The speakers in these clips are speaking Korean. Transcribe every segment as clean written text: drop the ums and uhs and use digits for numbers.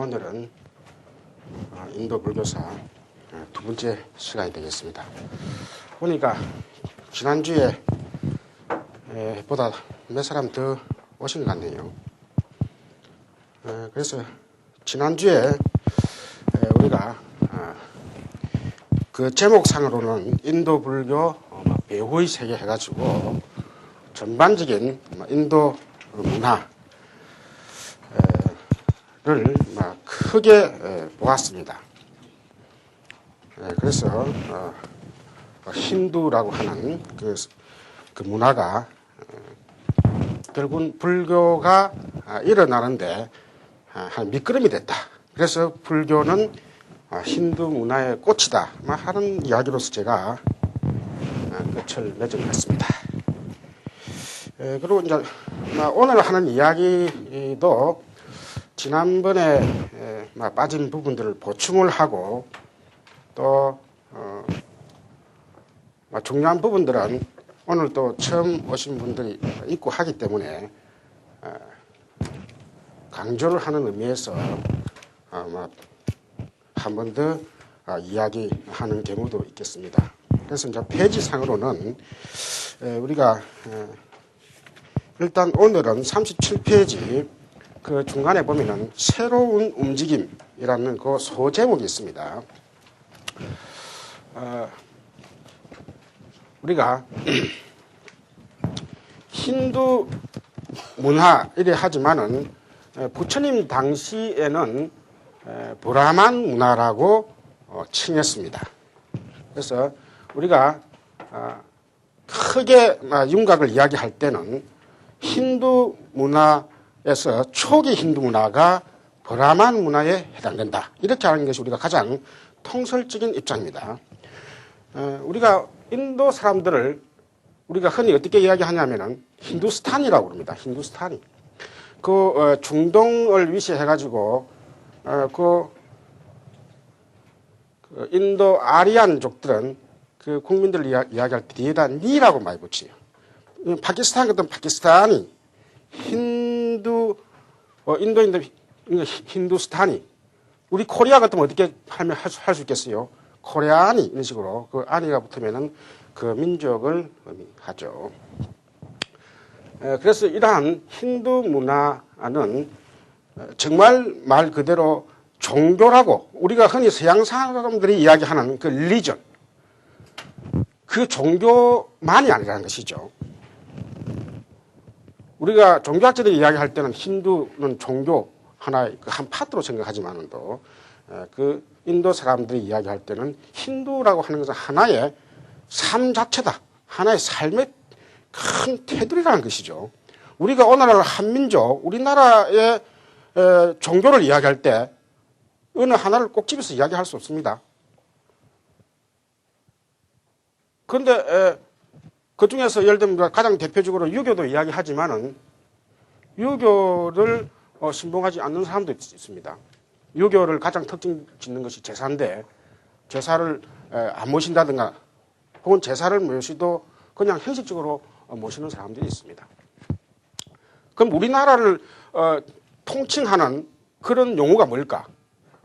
오늘은 인도 불교사 두 번째 시간이 되겠습니다. 보니까 지난주에 보다 몇 사람 더 오신 것 같네요. 그래서 지난주에 우리가 그 제목상으로는 인도 불교 배후의 세계 해가지고 전반적인 인도 문화를 크게 보았습니다. 그래서 힌두라고 하는 그 문화가 결국은 불교가 일어나는데 한 미끄럼이 됐다. 그래서 불교는 힌두 문화의 꽃이다 하는 이야기로서 제가 끝을 맺은 것 같습니다. 그리고 이제 오늘 하는 이야기도 지난번에 빠진 부분들을 보충을 하고 또 중요한 부분들은 오늘 또 처음 오신 분들이 있고 하기 때문에 강조를 하는 의미에서 한 번 더 이야기하는 경우도 있겠습니다. 그래서 이제 페이지상으로는 우리가 일단 오늘은 37페이지 그 중간에 보면은 새로운 움직임이라는 그 소제목이 있습니다. 우리가 힌두 문화 이래 하지만은 부처님 당시에는 브라만 문화라고 칭했습니다. 그래서 우리가 크게 윤곽을 이야기할 때는 힌두 문화에서 초기 힌두 문화가 브라만 문화에 해당된다. 이렇게 하는 것이 우리가 가장 통설적인 입장입니다. 우리가 인도 사람들을 우리가 흔히 어떻게 이야기하냐면은 힌두스탄이라고 그럽니다. 힌두스탄이. 그 중동을 위시해가지고 그 인도 아리안족들은 그 국민들을 이야기할 때 뒤에다 니라고 많이 붙여요. 파키스탄 같은 파키스탄이 인도인도 힌두스탄이 우리 코리아 같으면 어떻게 할 수 있겠어요? 코리안이 이런 식으로 그 안이가 붙으면은 그 민족을 의미하죠. 그래서 이러한 힌두 문화는 정말 말 그대로 종교라고 우리가 흔히 서양 사람들이 이야기하는 그 리전 그 종교만이 아니라는 것이죠. 우리가 종교학자들이 이야기할 때는 힌두는 종교 하나의 한 파트로 생각하지만도 그 인도 사람들이 이야기할 때는 힌두라고 하는 것은 하나의 삶 자체다. 하나의 삶의 큰 테두리라는 것이죠. 우리가 오늘날 한민족, 우리나라의 종교를 이야기할 때 어느 하나를 꼭 집어서 이야기할 수 없습니다. 그런데 그 중에서 예를 들면 가장 대표적으로 유교도 이야기하지만은 유교를 신봉하지 않는 사람도 있습니다. 유교를 가장 특징 짓는 것이 제사인데 제사를 안 모신다든가 혹은 제사를 모시도 그냥 형식적으로 모시는 사람들이 있습니다. 그럼 우리나라를 통칭하는 그런 용어가 뭘까?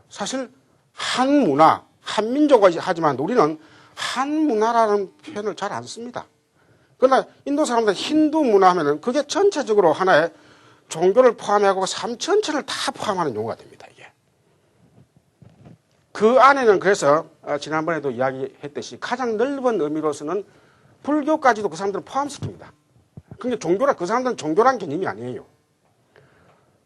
사실 한문화, 한민족이라고 하지만 우리는 한문화라는 표현을 잘 안 씁니다. 그러나 인도 사람들 힌두 문화 하면은 그게 전체적으로 하나의 종교를 포함하고 삶 전체를 다 포함하는 용어가 됩니다, 이게. 그 안에는 그래서 지난번에도 이야기했듯이 가장 넓은 의미로서는 불교까지도 그 사람들을 포함시킵니다. 근데 종교라, 그 사람들은 종교란 개념이 아니에요.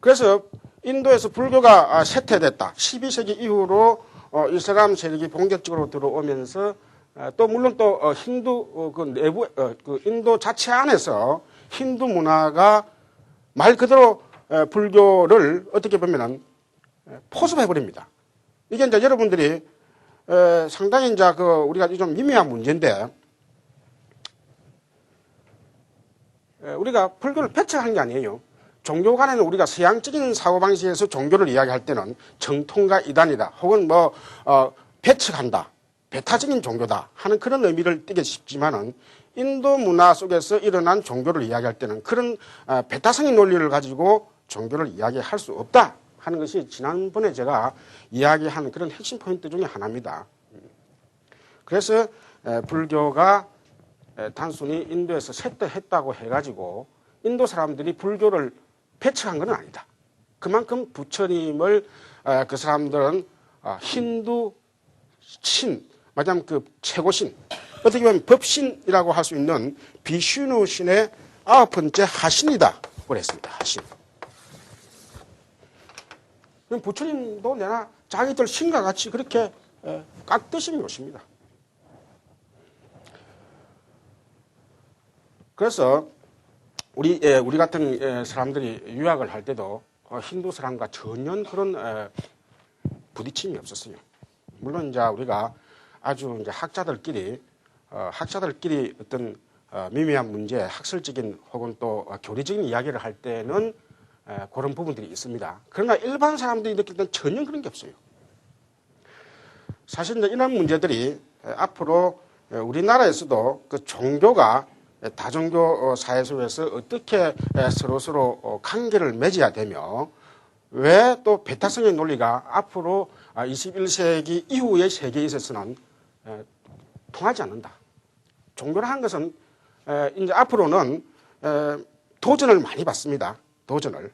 그래서 인도에서 불교가 쇠퇴됐다. 12세기 이후로 이슬람 세력이 본격적으로 들어오면서 또 물론 또 힌두 그 내부 그 인도 자체 안에서 힌두 문화가 말 그대로 불교를 어떻게 보면은 포섭해 버립니다. 이게 이제 여러분들이 상당히 이제 그 우리가 좀 미미한 문제인데 우리가 불교를 배척하는 게 아니에요. 종교 간에는 우리가 서양적인 사고방식에서 종교를 이야기할 때는 정통과 이단이다. 혹은 배척한다. 배타적인 종교다. 하는 그런 의미를 띠게 싶지만은 인도 문화 속에서 일어난 종교를 이야기할 때는 그런 배타성의 논리를 가지고 종교를 이야기할 수 없다. 하는 것이 지난번에 제가 이야기한 그런 핵심 포인트 중에 하나입니다. 그래서 불교가 단순히 인도에서 쇠퇴했다고 해가지고 인도 사람들이 불교를 배척한 건 아니다. 그만큼 부처님을 그 사람들은 힌두 신, 말하자면 그 최고신, 어떻게 보면 법신이라고 할 수 있는 비슈누 신의 9번째 하신이다 그랬습니다. 하신. 그럼 부처님도 내가 자기들 신과 같이 그렇게 깍듯이 모십니다. 그래서 우리 같은 사람들이 유학을 할 때도 힌두 사람과 전혀 그런 부딪힘이 없었어요. 물론 이제 우리가 아주 이제 학자들끼리 어떤 미미한 문제, 학술적인 혹은 또 교리적인 이야기를 할 때는 그런 부분들이 있습니다. 그러나 일반 사람들이 느낄 때는 전혀 그런 게 없어요. 사실 이제 이런 문제들이 앞으로 우리나라에서도 그 종교가 다종교 사회 속에서 어떻게 서로 관계를 맺어야 되며 왜 또 배타성의 논리가 앞으로 21세기 이후의 세계에 있어서는 통하지 않는다. 종교라는 것은 이제 앞으로는 도전을 많이 받습니다. 도전을.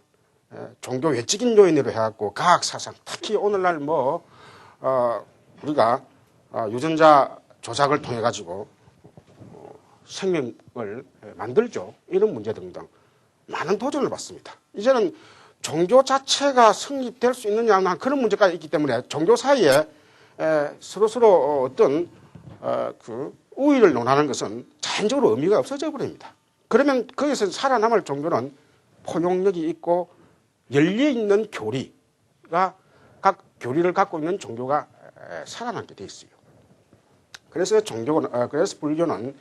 종교 외적인 요인으로 해갖고 과학 사상, 특히 오늘날 우리가 유전자 조작을 통해 가지고 생명을 만들죠. 이런 문제 등등 많은 도전을 받습니다. 이제는 종교 자체가 성립될 수 있느냐 하는 그런 문제가 있기 때문에 종교 사이에 서로 어떤 그 우위를 논하는 것은 자연적으로 의미가 없어져 버립니다. 그러면 거기서 살아남을 종교는 포용력이 있고 열려있는 교리가 각 교리를 갖고 있는 종교가 살아남게 돼 있어요. 그래서 그래서 불교는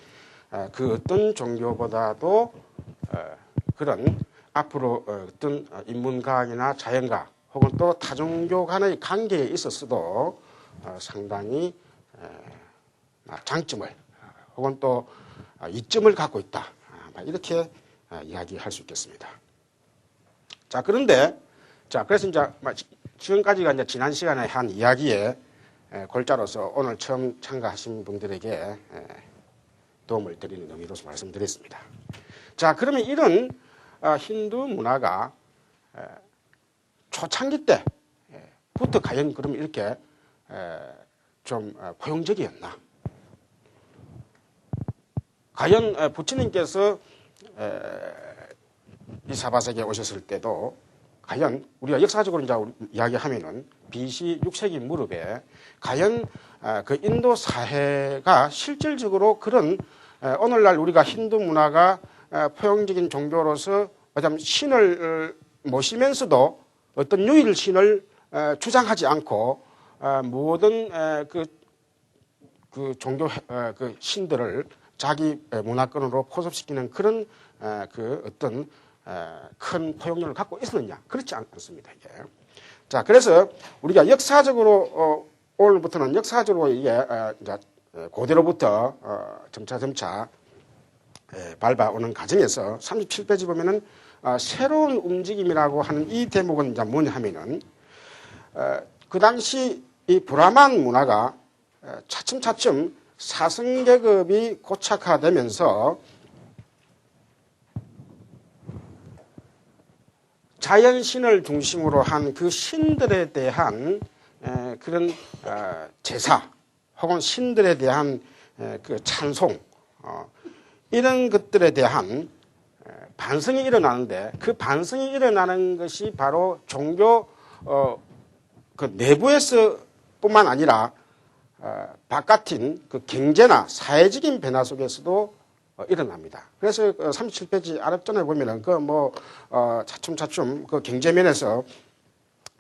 그 어떤 종교보다도 그런 앞으로 어떤 인문과학이나 자연과학 혹은 또 타종교 간의 관계에 있어서도 상당히 장점을 혹은 또 이점을 갖고 있다. 이렇게 이야기할 수 있겠습니다. 자, 그런데 그래서 이제 지금까지가 이제 지난 시간에 한 이야기에 골자로서 오늘 처음 참가하신 분들에게 도움을 드리는 의미로서 말씀드렸습니다. 자, 그러면 이런 힌두 문화가 초창기 때부터 과연 그럼 이렇게 좀 포용적이었나? 과연 부처님께서 이 사바세계에 오셨을 때도 과연 우리가 역사적으로 이제 이야기하면은 BC 6세기 무렵에 과연 그 인도 사회가 실질적으로 그런 오늘날 우리가 힌두 문화가 포용적인 종교로서 신을 모시면서도 어떤 유일 신을 주장하지 않고 모든 그 종교 그 신들을 자기 문화권으로 포섭시키는 그런 그 어떤 큰 포용력을 갖고 있었느냐? 그렇지 않습니다. 이게. 자, 그래서 우리가 역사적으로 오늘부터는 역사적으로 이게 이제 고대로부터 점차 밟아오는 과정에서 37페이지 보면은 새로운 움직임이라고 하는 이 대목은 이제 뭐냐 하면은 그 당시 이 브라만 문화가 차츰 사성계급이 고착화되면서 자연신을 중심으로 한 그 신들에 대한 그런 제사 혹은 신들에 대한 그 찬송 이런 것들에 대한 반성이 일어나는데 그 반성이 일어나는 것이 바로 종교 그 내부에서 뿐만 아니라 바깥인 그 경제나 사회적인 변화 속에서도 일어납니다. 그래서 37페이지 아랫전에 보면은 차츰 그 경제면에서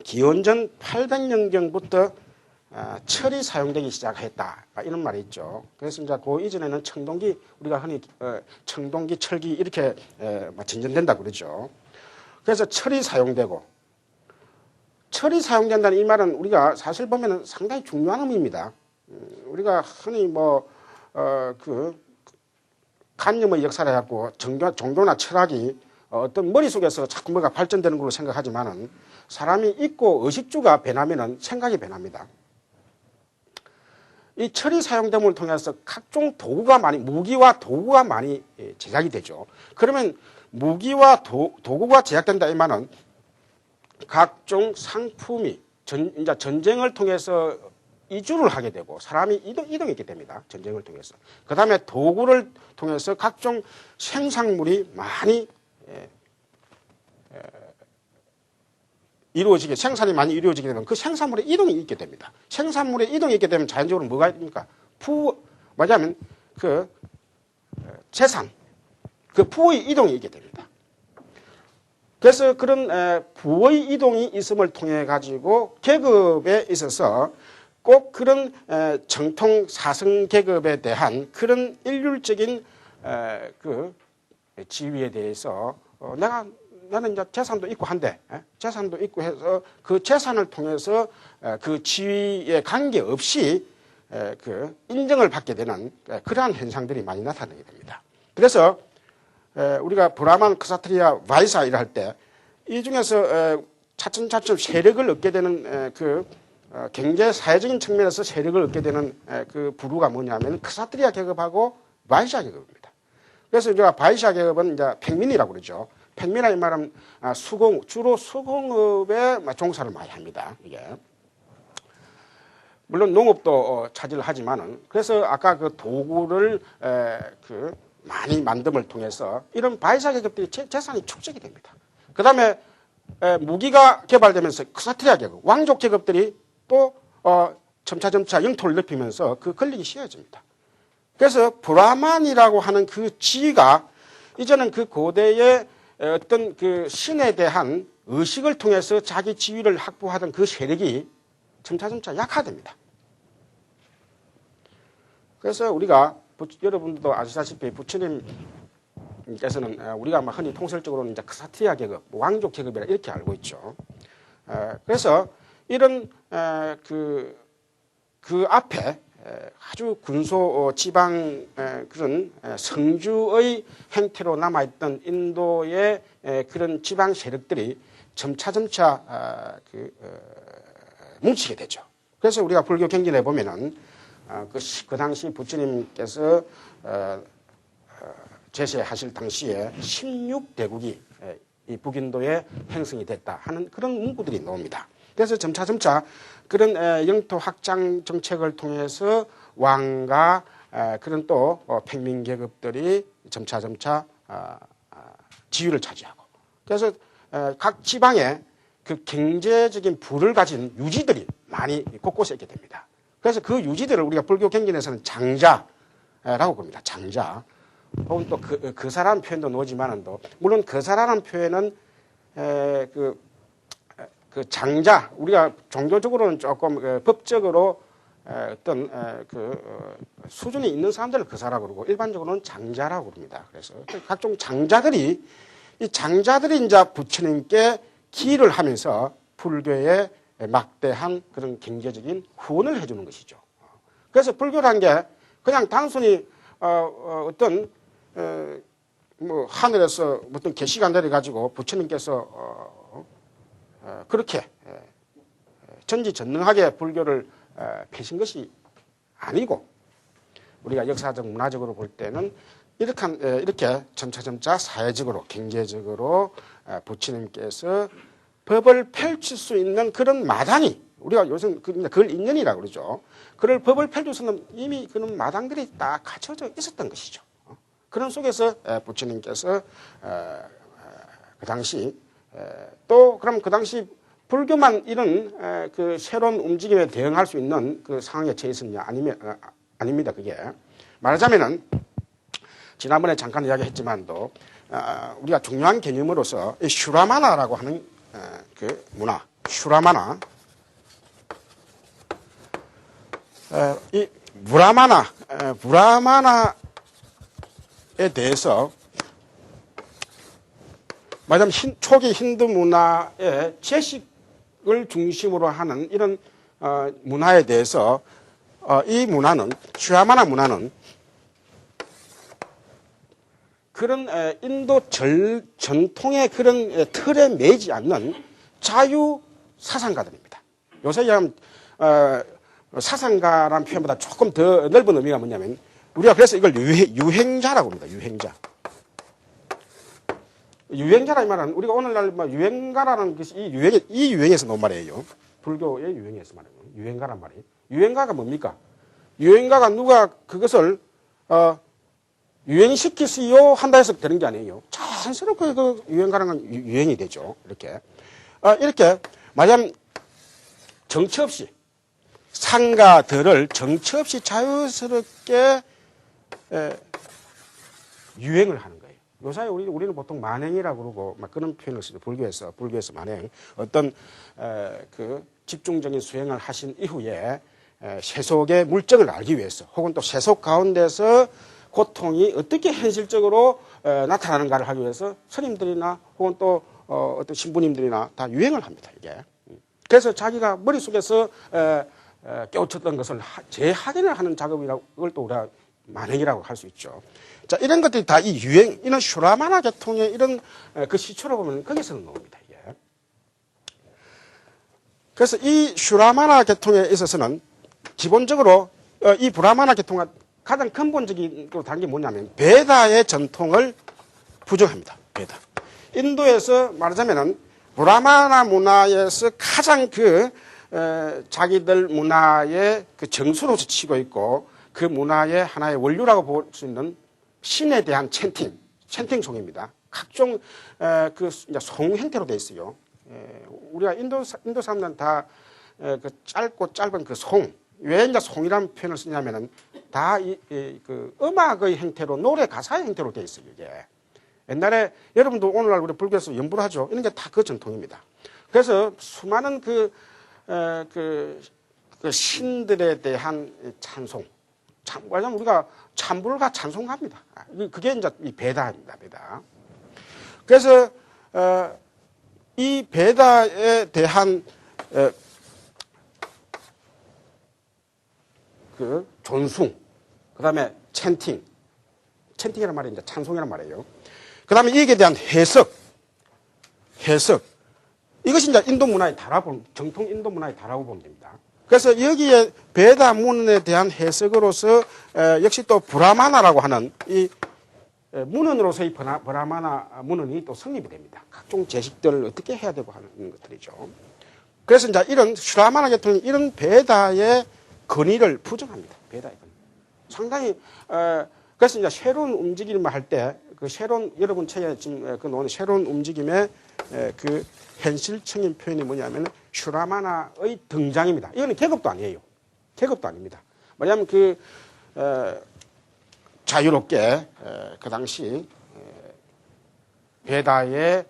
기원전 800년경부터 철이 사용되기 시작했다. 이런 말이 있죠. 그래서 이제 그 이전에는 청동기, 우리가 흔히 청동기, 철기 이렇게 진전된다 그러죠. 그래서 철이 사용되고, 철이 사용된다는 이 말은 우리가 사실 보면은 상당히 중요한 의미입니다. 우리가 흔히 간념의 역사를 해갖고 종교나 철학이 어떤 머릿속에서 자꾸 뭐가 발전되는 걸로 생각하지만은 사람이 있고 의식주가 변하면은 생각이 변합니다. 이 철이 사용됨을 통해서 각종 도구가 무기와 도구가 많이 제작이 되죠. 그러면 무기와 도구가 제작된다 이 말은 각종 상품이 이제 전쟁을 통해서 이주를 하게 되고 사람이 이동했게 됩니다. 전쟁을 통해서. 그 다음에 도구를 통해서 각종 생산물이 많이 생산이 많이 이루어지게 되면 그 생산물의 이동이 있게 됩니다. 생산물의 이동이 있게 되면 자연적으로 뭐가 됩니까? 뭐냐면 그 재산, 그 부의 이동이 있게 됩니다. 그래서 그런 부의 이동이 있음을 통해 가지고 계급에 있어서 꼭 그런 정통 사성 계급에 대한 그런 일률적인 그 지위에 대해서 나는 이제 재산도 있고 한데 재산도 있고 해서 그 재산을 통해서 그 지위에 관계없이 그 인정을 받게 되는 그러한 현상들이 많이 나타나게 됩니다. 그래서 우리가 브라만, 크사트리아, 바이사 일할 때 이 중에서 차츰차츰 세력을 얻게 되는 그 경제 사회적인 측면에서 세력을 얻게 되는 그 부류가 뭐냐면 크사트리아 계급하고 바이사 계급입니다. 그래서 우리가 바이사 계급은 이제 팽민이라고 그러죠. 팽민이라는 말은 주로 수공업에 종사를 많이 합니다. 이게 물론 농업도 차지를 하지만은 그래서 아까 그 도구를 그 많이 만듦을 통해서 이런 바이사 계급들이 재산이 축적이 됩니다. 그 다음에 무기가 개발되면서 크사트리아 계급, 왕족 계급들이 또 점차 영토를 넓히면서 그 권력이 쉬워집니다. 그래서 브라만이라고 하는 그 지위가 이제는 그 고대의 어떤 그 신에 대한 의식을 통해서 자기 지위를 확보하던 그 세력이 점차 약화됩니다. 그래서 우리가 여러분들도 아시다시피 부처님께서는 우리가 흔히 통설적으로는 이제 크사트리아 계급, 왕족 계급이라 이렇게 알고 있죠. 그래서 이런 그 앞에 아주 군소 지방 그런 성주의 형태로 남아있던 인도의 그런 지방 세력들이 점차 뭉치게 되죠. 그래서 우리가 불교 경전에 보면은 그 당시 부처님께서 제시하실 당시에 16대국이 이 북인도에 형성이 됐다 하는 그런 문구들이 나옵니다. 그래서 점차 그런 영토 확장 정책을 통해서 왕과 그런 또 평민 계급들이 점차 지위를 차지하고 그래서 각 지방에 그 경제적인 부를 가진 유지들이 많이 곳곳에 있게 됩니다. 그래서 그 유지들을 우리가 불교 경전에서는 장자라고 봅니다. 장자. 혹은 또 그 사람 표현도 나오지만은 또 물론 그 사람은 표현은 그 장자 우리가 종교적으로는 조금 법적으로 어떤 수준이 있는 사람들을 그사라고 그러고 일반적으로는 장자라고 그럽니다. 그래서 각종 장자들이 이제 부처님께 기를 하면서 불교에 막대한 그런 경제적인 후원을 해주는 것이죠. 그래서 불교란 게 그냥 단순히 어떤 뭐 하늘에서 어떤 계시가 내려가지고 부처님께서 그렇게 전지전능하게 불교를 펴신 것이 아니고 우리가 역사적 문화적으로 볼 때는 이렇게 점차 사회적으로 경제적으로 부처님께서 법을 펼칠 수 있는 그런 마당이 우리가 요새 그걸 인연이라고 그러죠. 그럴 법을 펼칠 수 있는 이미 그런 마당들이 딱 갖춰져 있었던 것이죠. 그런 속에서 부처님께서 그 당시 또 그럼 그 당시 불교만 이런 그 새로운 움직임에 대응할 수 있는 그 상황에 처해 있었냐 아닙니다. 그게 말하자면은 지난번에 잠깐 이야기했지만도 우리가 중요한 개념으로서 이 슈라마나라고 하는 그 문화, 슈라마나 이 브라마나에 대해서 말하자면 초기 힌두 문화의 채식을 중심으로 하는 이런 문화에 대해서 이 문화는 슈라마나 문화는 그런 인도 전통의 그런 틀에 매이지 않는 자유 사상가들입니다. 요새 얘기하면 사상가라는 표현보다 조금 더 넓은 의미가 뭐냐면 우리가 그래서 이걸 유행자라고 합니다. 유행자. 유행자라 이 말은 우리가 오늘날 뭐 유행가라는 것이 이 유행에서 나온 말이에요. 불교의 유행에서 말이에요. 유행가란 말이. 유행가가 뭡니까? 유행가가 누가 그것을 유행시키시오 한다 해서 되는 게 아니에요. 자연스럽게 그 유행가라는 건 유행이 되죠. 이렇게 말하자면 정치 없이 상가들을 정치 없이 자유스럽게 유행을 하는 거예요. 요새 우리는 보통 만행이라고 그러고 막 그런 표현을 쓰죠. 불교에서 만행. 어떤 그 집중적인 수행을 하신 이후에 세속의 물정을 알기 위해서 혹은 또 세속 가운데서 고통이 어떻게 현실적으로 나타나는가를 하기 위해서 스님들이나 혹은 또 어떤 신부님들이나 다 유행을 합니다. 이게. 그래서 자기가 머릿속에서 깨우쳤던 것을 재확인을 하는 작업이라고 그걸 또 우리가 만행이라고 할 수 있죠. 자, 이런 것들이 다 이 유행, 이런 슈라마나 계통의 이런 그 시초로 보면 거기서는 나옵니다. 이게. 그래서 이 슈라마나 계통에 있어서는 기본적으로 이 브라마나 계통과 가장 근본적인 다른 게 뭐냐면 베다의 전통을 부정합니다. 베다. 인도에서 말하자면은 브라마나 문화에서 가장 자기들 문화의 그 정수로서 치고 있고 그 문화의 하나의 원류라고 볼 수 있는 신에 대한 찬팅송입니다. 각종 그 송 형태로 되어 있어요. 우리가 인도 사람들은 다 그 짧고 짧은 그 송, 왜 이제 송이라는 표현을 쓰냐면은 다 그 음악의 형태로 노래 가사의 형태로 되어 있어요. 이게 옛날에 여러분도 오늘날 우리 불교에서 연부를 하죠. 이런 게 다 그 전통입니다. 그래서 수많은 그 신들에 대한 찬송, 왜냐면 우리가 찬불과 찬송합니다. 그게 이제 이 베다입니다. 베다. 그래서 이 베다에 대한 그 존숭, 그 다음에 찬팅이란 말이 이제 찬송이란 말이에요. 그 다음에 이에 대한 해석. 이것이 이제 인도 문화의 다라고, 정통 인도 문화의 다라고 보면 됩니다. 그래서 여기에 베다 문헌에 대한 해석으로서 역시 또 브라마나라고 하는 이 문헌으로서의 브라마나 문헌이 또 성립이 됩니다. 각종 제식들을 어떻게 해야 되고 하는 것들이죠. 그래서 이제 이런 슈라마나 계통이 이런 베다의 권위를 부정합니다. 베다의 권위. 상당히 그래서 이제 새로운 움직임을 할 때 그 새로운 여러분 책에 지금 그 나오는 새로운 움직임의 그 현실적인 표현이 뭐냐면 슈라마나의 등장입니다. 이거는 계급도 아니에요. 계급도 아닙니다. 뭐냐면 자유롭게 그 당시 베다에서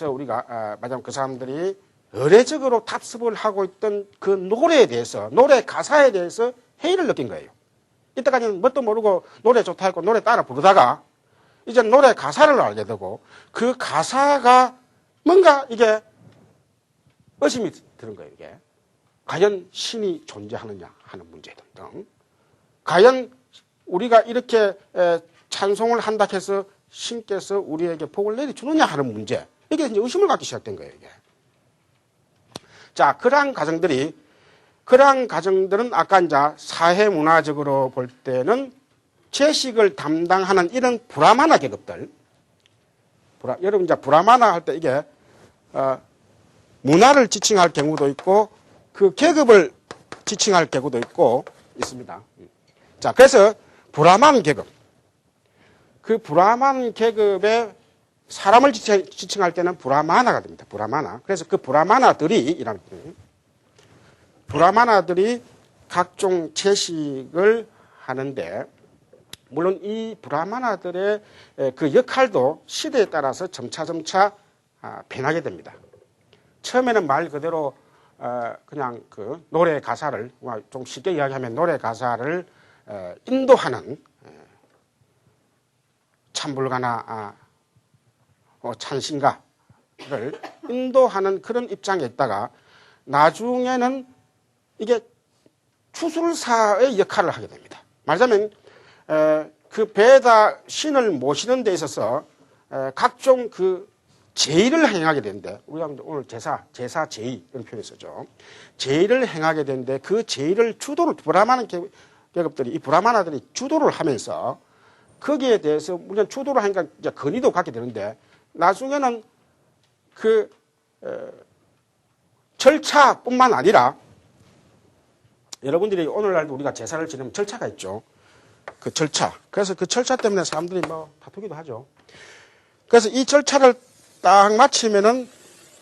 우리가 말하자면 그 사람들이 의례적으로 답습을 하고 있던 그 노래에 대해서, 노래 가사에 대해서 회의를 느낀 거예요. 이때까지는 뭣도 모르고 노래 좋다 했고 노래 따라 부르다가 이제 노래 가사를 알게 되고 그 가사가 뭔가 이게 의심이 드는 거예요. 이게 과연 신이 존재하느냐 하는 문제 등등. 과연 우리가 이렇게 찬송을 한다 해서 신께서 우리에게 복을 내려주느냐 하는 문제. 이게 이제 의심을 갖기 시작된 거예요. 이게. 자, 그러한 가정들은 아까 이제 사회 문화적으로 볼 때는 제식을 담당하는 이런 브라마나 계급들. 여러분 이제 브라마나 할 때 이게 문화를 지칭할 경우도 있고 그 계급을 지칭할 경우도 있고 있습니다. 자, 그래서 브라만 계급. 그 브라만 계급의 사람을 지칭할 때는 브라마나가 됩니다. 브라마나. 그래서 그 브라마나들이 각종 제식을 하는데 물론 이 브라마나들의 그 역할도 시대에 따라서 점차 변하게 됩니다. 처음에는 말 그대로 그냥 그 노래 가사를 좀 쉽게 이야기하면 노래 가사를 인도하는 찬불가나 찬신가를 인도하는 그런 입장에 있다가 나중에는 이게 추술사의 역할을 하게 됩니다. 말하자면 그 베다 신을 모시는 데 있어서 각종 그 제의를 행하게 되는데, 우리가 오늘 제사 제의 이런 표현을 쓰죠. 제의를 행하게 되는데 그 제의를 주도를 브라마나 계급들이, 이 브라마나들이 주도를 하면서 거기에 대해서 물론 주도를 하니까 이제 권위도 갖게 되는데, 나중에는 그 절차뿐만 아니라, 여러분들이 오늘날도 우리가 제사를 지내면 절차가 있죠. 그 절차. 그래서 그 절차 때문에 사람들이 뭐 다투기도 하죠. 그래서 이 절차를 딱 마치면은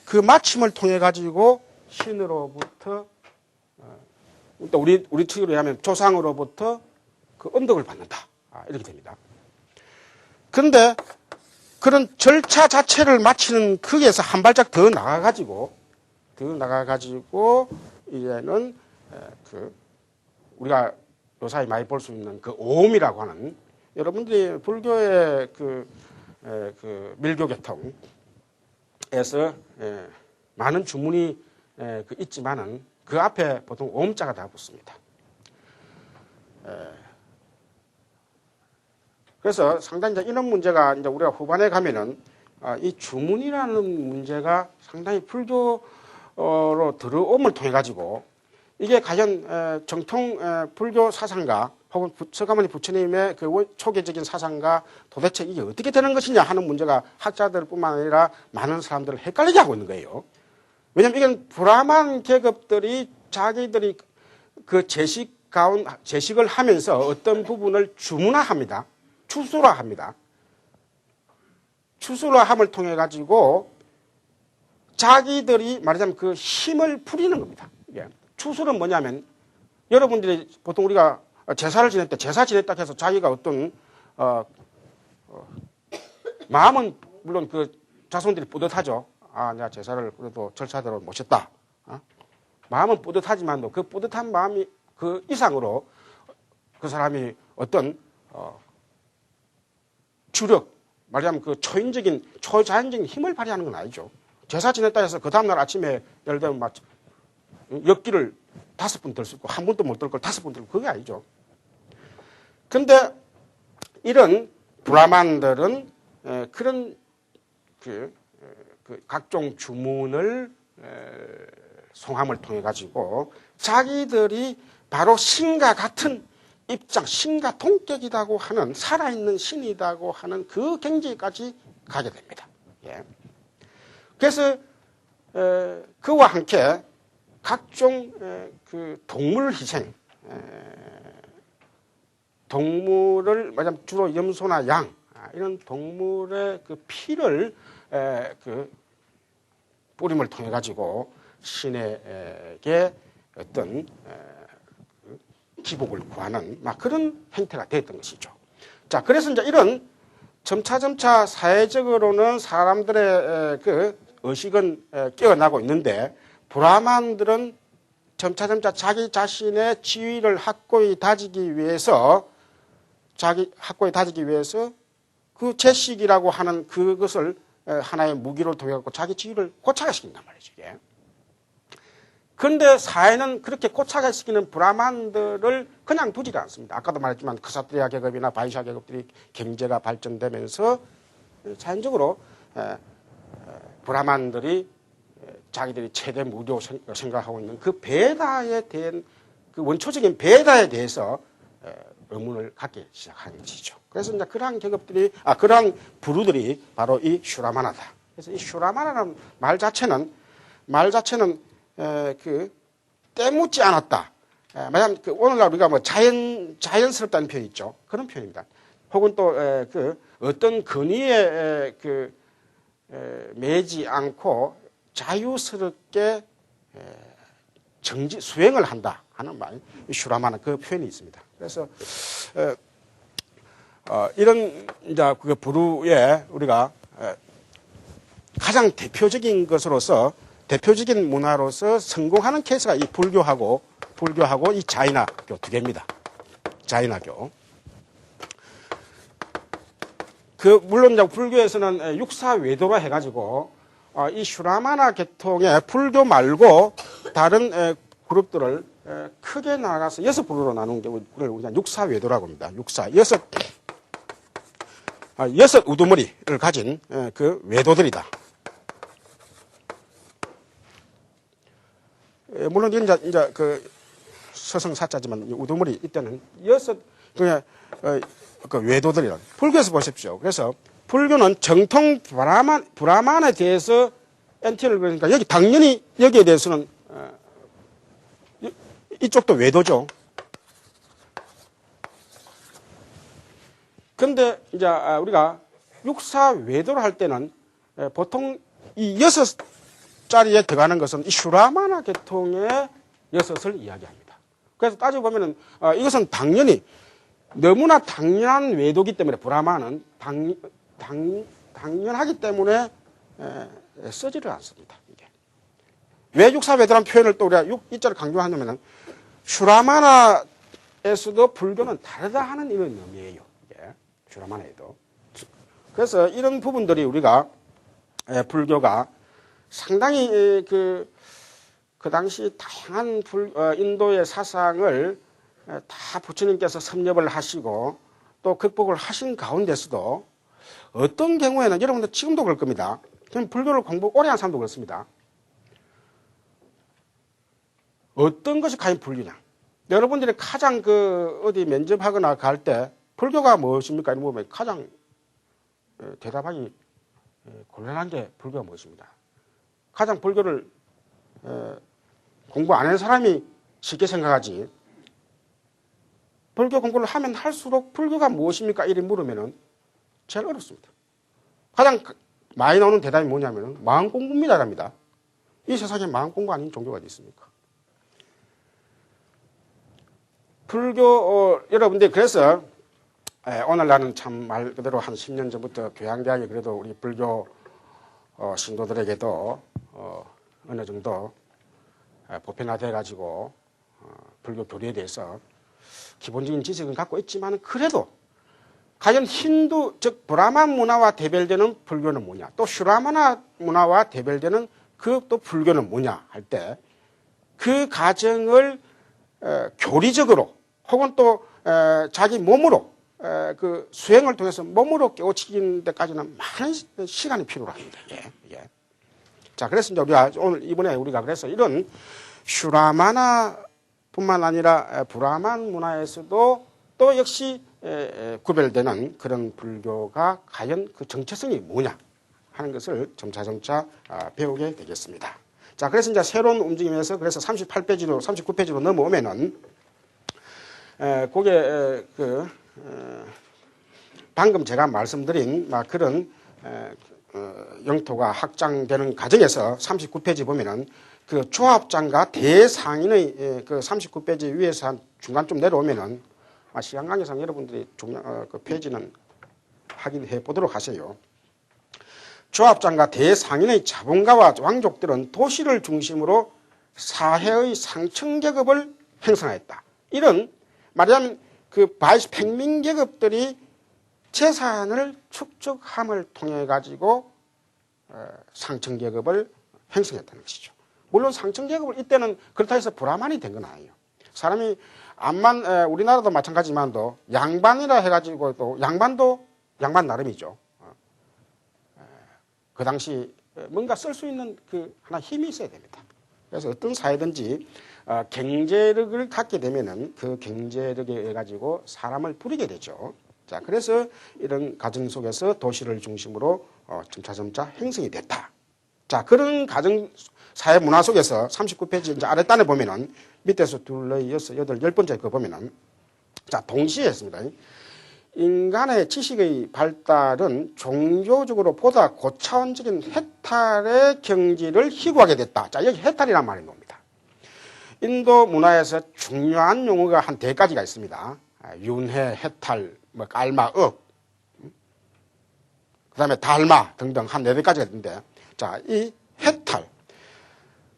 그 마침을 통해 가지고 신으로부터, 또 우리 측으로 하면 조상으로부터 그 언덕을 받는다. 이렇게 됩니다. 그런데 그런 절차 자체를 마치는 거기에서 한 발짝 더 나가가지고 이제는 그 우리가 요사이 많이 볼 수 있는 그 오음이라고 하는, 여러분들이 불교의 그 밀교 계통에서 많은 주문이 있지만은 그 앞에 보통 오음자가 다 붙습니다. 그래서 상당히 이제 이런 문제가 이제 우리가 후반에 가면은 이 주문이라는 문제가 상당히 불교로 들어옴을 통해 가지고 이게 과연 정통 불교 사상가 혹은 서가모니 부처님의 그 초계적인 사상과 도대체 이게 어떻게 되는 것이냐 하는 문제가 학자들뿐만 아니라 많은 사람들을 헷갈리게 하고 있는 거예요. 왜냐하면 이건 브라만 계급들이 자기들이 그 제식을 하면서 어떤 부분을 주문화합니다. 추수화합니다. 추수화함을 통해 가지고 자기들이 말하자면 그 힘을 부리는 겁니다. 이게. 추수는 뭐냐면, 여러분들이 보통 우리가 제사를 지낼 때 제사 지냈다 해서 자기가 어떤 마음은 물론 그 자손들이 뿌듯하죠. 내가 제사를 그래도 절차대로 모셨다. 마음은 뿌듯하지만도 그 뿌듯한 마음이 그 이상으로 그 사람이 어떤 주력, 말하자면 그 초자연적인 힘을 발휘하는 건 아니죠. 제사 지냈다 해서 그 다음날 아침에 예를 들면 막 엽기를 5번 들 수 있고 한 번도 못 들 걸 5번 들고, 그게 아니죠. 근데 이런 브라만들은 그런 그 각종 주문을 송함을 통해 가지고 자기들이 바로 신과 같은 입장, 신과 동격이라고 하는, 살아있는 신이라고 하는 그 경지까지 가게 됩니다. 예. 그래서 그와 함께 각종 그 동물 희생, 동물을 말하자면 주로 염소나 양 이런 동물의 그 피를 그 뿌림을 통해 가지고 신에게 어떤 기복을 구하는 막 그런 행태가 됐던 것이죠. 자, 그래서 이제 이런 점차 사회적으로는 사람들의 그 의식은 깨어나고 있는데, 브라만들은 점차 자기 자신의 지위를 확고히 다지기 위해서 그 제식이라고 하는 그것을 하나의 무기로 통해 갖고 자기 지위를 고착화시킨단 말이죠. 이게. 그런데 사회는 그렇게 고착화시키는 브라만들을 그냥 두지를 않습니다. 아까도 말했지만 크사트리아 계급이나 바이샤 계급들이 경제가 발전되면서 자연적으로 브라만들이 자기들이 최대 무료로 생각하고 있는 그 베다에 대한 그 원초적인 베다에 대해서 의문을 갖기 시작한 것이죠. 그래서 이제 그러한 계급들이, 그러한 부류들이 바로 이 슈라마나다. 그래서 이 슈라마나라는 말 자체는 그 때묻지 않았다. 만약 그 오늘날 우리가 뭐 자연스럽다는 표현 있죠. 그런 표현입니다. 혹은 또 그 어떤 근위에 그 매지 않고 자유스럽게 수행을 한다 하는 말, 슈라마나 그 표현이 있습니다. 그래서 이런 이제 그 부류에 우리가 가장 대표적인 문화로서 성공하는 케이스가 이 불교하고 이 자이나교 두 개입니다. 자이나교. 물론 이제 불교에서는 육사외도라 해가지고 이 슈라마나 계통의 불교 말고 다른 그룹들을 크게 나가서 6부류로 나눈 게 우리가 육사외도라고 합니다. 6 우두머리를 가진 그 외도들이다. 물론 이제 그 서성사자지만 우두머리 이때는 6 그냥 그 외도들이라. 불교에서 보십시오. 그래서 불교는 정통 브라만에 대해서 NT를 그러니까 여기 당연히 여기에 대해서는 이쪽도 외도죠. 근데 이제 우리가 육사 외도를 할 때는 보통 이 6자리에 들어가는 것은 이 슈라마나 계통의 6을 이야기합니다. 그래서 따지고 보면은 이것은 당연히 너무나 당연한 외도기 때문에 브라마는 당연하기 때문에 쓰지를 않습니다. 이게. 왜 육사외도라는 표현을 또 우리가 이자를 강조하냐면은 슈라마나에서도 불교는 다르다 하는 이런 의미예요. 이게. 슈라마나에도. 그래서 이런 부분들이 우리가 불교가 상당히 그 당시 다양한 인도의 사상을 다 부처님께서 섭렵을 하시고 또 극복을 하신 가운데서도 어떤 경우에는 여러분들 지금도 그럴 겁니다. 불교를 공부 오래 한 사람도 그렇습니다. 어떤 것이 과연 불교냐? 여러분들이 가장 어디 면접하거나 갈 때 불교가 무엇입니까? 이런 보면 가장 대답하기 곤란한 게 불교가 무엇입니다. 가장 불교를 공부 안 하는 사람이 쉽게 생각하지. 불교 공부를 하면 할수록 불교가 무엇입니까? 이렇게 물으면은 제일 어렵습니다. 가장 많이 나오는 대답이 뭐냐면은 마음 공부입니다.랍니다. 이 세상에 마음 공부 아닌 종교가 어디 있습니까? 불교, 여러분들 그래서 오늘날은 참 말 그대로 한 10년 전부터 교양대학이 그래도 우리 불교 신도들에게도 어느 정도 보편화돼 가지고 불교 교리에 대해서 기본적인 지식은 갖고 있지만 그래도 과연 힌두 즉 브라만 문화와 대별되는 불교는 뭐냐 또 슈라마나 문화와 대별되는 그 또 불교는 뭐냐 할 때 그 과정을 교리적으로 혹은 또 자기 몸으로 그 수행을 통해서 몸으로 깨우치는 데까지는 많은 시간이 필요합니다. 예. 자, 그래서 이제 우리가 오늘 이번에 우리가 그래서 이런 슈라마나뿐만 아니라 브라만 문화에서도 또 역시 구별되는 그런 불교가 과연 그 정체성이 뭐냐 하는 것을 점차점차 배우게 되겠습니다. 자, 그래서 이제 새로운 움직임에서 그래서 38페이지로 39페이지로 넘어오면은 그게 방금 제가 말씀드린 그런 영토가 확장되는 과정에서 39페이지 보면은 그 조합장과 대상인의 그 39페이지 위에서 한 중간쯤 내려오면은 시간 관계상 여러분들이 그 페이지는 확인해 보도록 하세요. 조합장과 대상인의 자본가와 왕족들은 도시를 중심으로 사회의 상층계급을 형성했다. 이런 말하자면 그 바이스 평민계급들이 재산을 축적함을 통해 가지고 상층계급을 형성했다는 것이죠. 물론 상층계급을 이때는 그렇다 해서 브라만이 된 건 아니에요. 사람이 암만 우리나라도 마찬가지지만도 양반이라 해가지고 또 양반도 양반 나름이죠. 그 당시 뭔가 쓸 수 있는 그 하나 힘이 있어야 됩니다. 그래서 어떤 사회든지 경제력을 갖게 되면은 그 경제력에 의해 가지고 사람을 부리게 되죠. 자, 그래서 이런 과정 속에서 도시를 중심으로 점차점차 형성이 됐다. 자, 그런 가정 사회 문화 속에서 39페이지 이제 아랫단에 보면은 밑에서 둘, 넷, 여섯, 여덟, 10번째 거 보면은 자, 동시에 했습니다. 인간의 지식의 발달은 종교적으로 보다 고차원적인 해탈의 경지를 희구하게 됐다. 자, 여기 해탈이란 말이 나옵니다. 인도 문화에서 중요한 용어가 한 4가지가 있습니다. 윤회, 해탈, 깔마, 업, 그 다음에 달마 등등 한 4가지가 있는데, 자, 이 해탈,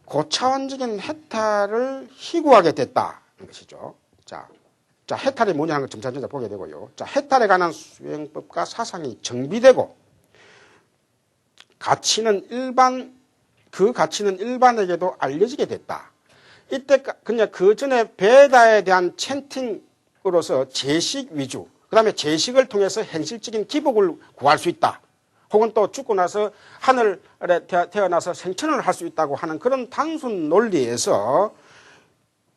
고차원적인 해탈을 희구하게 됐다는 것이죠. 자, 해탈이 뭐냐 하는 걸 점차점차 보게 되고요. 자, 해탈에 관한 수행법과 사상이 정비되고, 그 가치는 일반에게도 알려지게 됐다. 이때, 그냥 그 전에 베다에 대한 챈팅으로서 제식 위주, 그 다음에 재식을 통해서 현실적인 기복을 구할 수 있다. 혹은 또 죽고 나서 하늘에 태어나서 생천을 할 수 있다고 하는 그런 단순 논리에서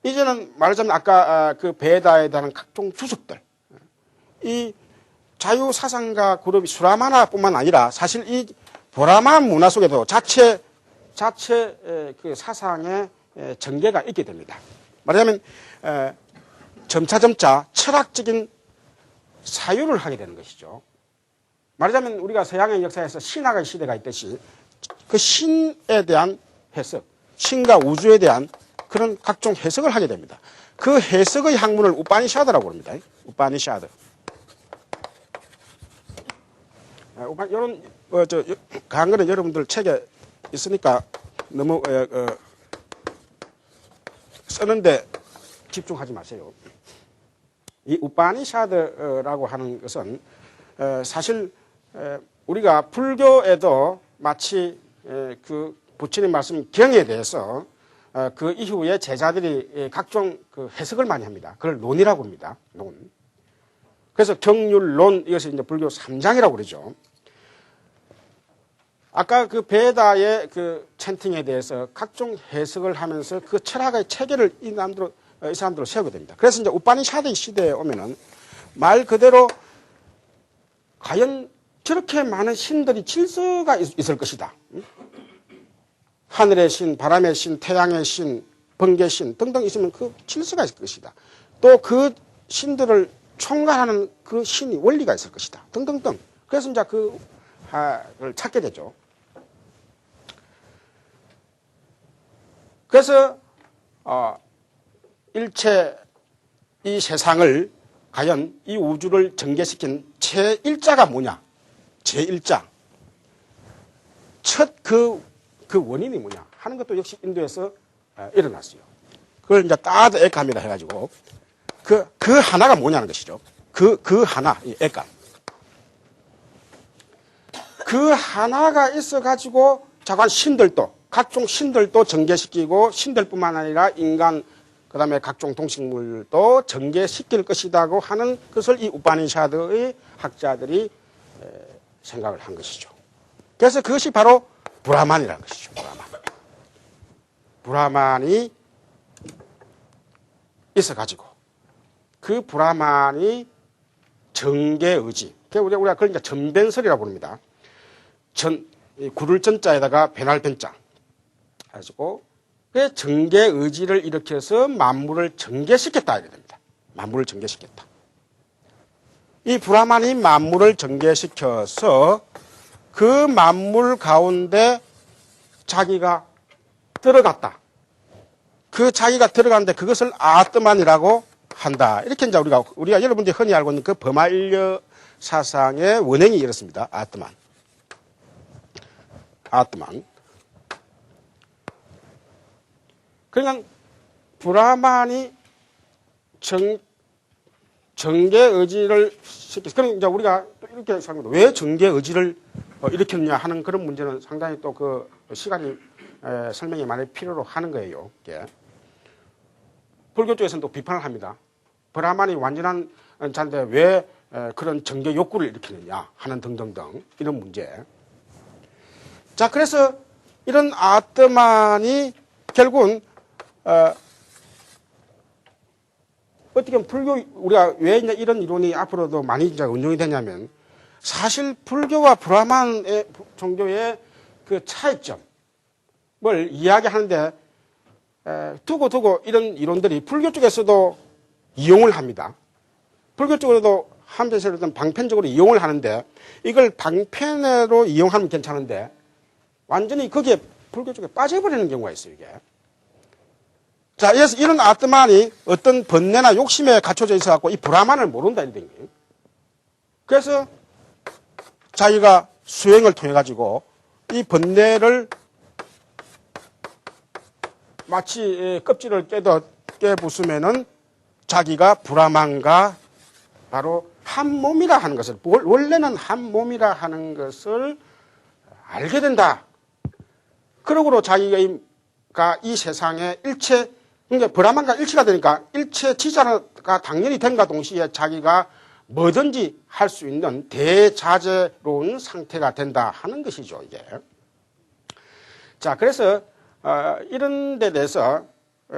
이제는 말하자면 아까 그 베다에 대한 각종 주석들, 이 자유사상가 그룹이 수라마나뿐만 아니라 사실 이 브라만 문화 속에도 자체 그 사상의 전개가 있게 됩니다. 말하자면 점차점차 철학적인 사유를 하게 되는 것이죠. 말하자면 우리가 서양의 역사에서 신학의 시대가 있듯이 그 신에 대한 해석, 신과 우주에 대한 그런 각종 해석을 하게 됩니다. 그 해석의 학문을 우파니샤드라고 합니다. 우파니샤드. 이런 강한 거는 여러분들 책에 있으니까 너무 쓰는데 집중하지 마세요. 이 우파니샤드라고 하는 것은 사실 우리가 불교에도 마치 그 부처님 말씀 경에 대해서 그 이후에 제자들이 각종 그 해석을 많이 합니다. 그걸 논이라고 합니다. 논. 그래서 경률론, 이것을 이제 불교 3장이라고 그러죠. 아까 그 베다의 그 찬팅에 대해서 각종 해석을 하면서 그 철학의 체계를 이 사람들로 세우게 됩니다. 그래서 이제 우파니샤드 시대에 오면은 말 그대로 과연 저렇게 많은 신들이 질서가 있을 것이다. 하늘의 신, 바람의 신, 태양의 신, 번개의 신 등등 있으면 그 질서가 있을 것이다. 또 그 신들을 총괄하는 그 신이 원리가 있을 것이다. 등등등. 그래서 이제 그를 찾게 되죠. 그래서 일체 이 세상을 과연 이 우주를 전개시킨 제1자가 뭐냐? 제1자. 첫 그 원인이 뭐냐? 하는 것도 역시 인도에서 일어났어요. 그걸 이제 따드 에감이라 해가지고 그 하나가 뭐냐는 것이죠. 그 하나, 이 에감. 그 하나가 있어가지고 자관 신들도, 각종 신들도 전개시키고 신들뿐만 아니라 인간, 그 다음에 각종 동식물도 전개시킬 것이라고 하는 것을 이 우파니샤드의 학자들이 생각을 한 것이죠. 그래서 그것이 바로 브라만이라는 것이죠. 브라만이 있어가지고 그 브라만이 정계의지, 우리가 그걸 이제 전변설이라고 부릅니다. 구를 전자에다가 변할 변자 가지고 그 정계의지를 일으켜서 만물을 전개시켰다 이렇게 됩니다. 만물을 전개시켰다. 이 브라만이 만물을 전개시켜서 그 만물 가운데 자기가 들어갔다. 그 자기가 들어갔는데 그것을 아트만이라고 한다. 이렇게 이제 우리가 여러분들이 흔히 알고 있는 그 버마일려 사상의 원행이 이렇습니다. 아트만. 그러니까 브라만이 정계의지를 시켰어요. 그럼 이제 우리가 또 이렇게 생각합니다. 왜 정계의지를 일으켰냐 하는 그런 문제는 상당히 또 그 시간이 설명이 많이 필요로 하는 거예요. 예. 불교 쪽에서는 또 비판을 합니다. 브라만이 완전한 자인데 왜 그런 정계 욕구를 일으키느냐 하는 등등등 이런 문제. 자, 그래서 이런 아트만이 결국은 어떻게 보면 불교, 우리가 왜 이제 이런 이론이 앞으로도 많이 이제 운용이 되냐면 사실 불교와 브라만의 종교의 그 차이점을 이야기하는데 두고 이런 이론들이 불교 쪽에서도 이용을 합니다. 불교 쪽으로도 한편에서 방편적으로 이용을 하는데 이걸 방편으로 이용하면 괜찮은데 완전히 거기에 불교 쪽에 빠져버리는 경우가 있어요, 이게. 자, 그래서 이런 아트만이 어떤 번뇌나 욕심에 갇혀져 있어갖고 이 브라만을 모른다, 이런 거예요. 그래서 자기가 수행을 통해가지고 이 번뇌를 마치 껍질을 깨부수면은 자기가 브라만과 바로 한 몸이라 하는 것을, 원래는 한 몸이라 하는 것을 알게 된다. 그러고로 자기가 이 세상의 일체, 그러니까 브라만과 일치가 되니까 일체 지자가 당연히 된과 동시에 자기가 뭐든지 할 수 있는 대자재로운 상태가 된다 하는 것이죠, 이게. 자, 그래서 이런 데 대해서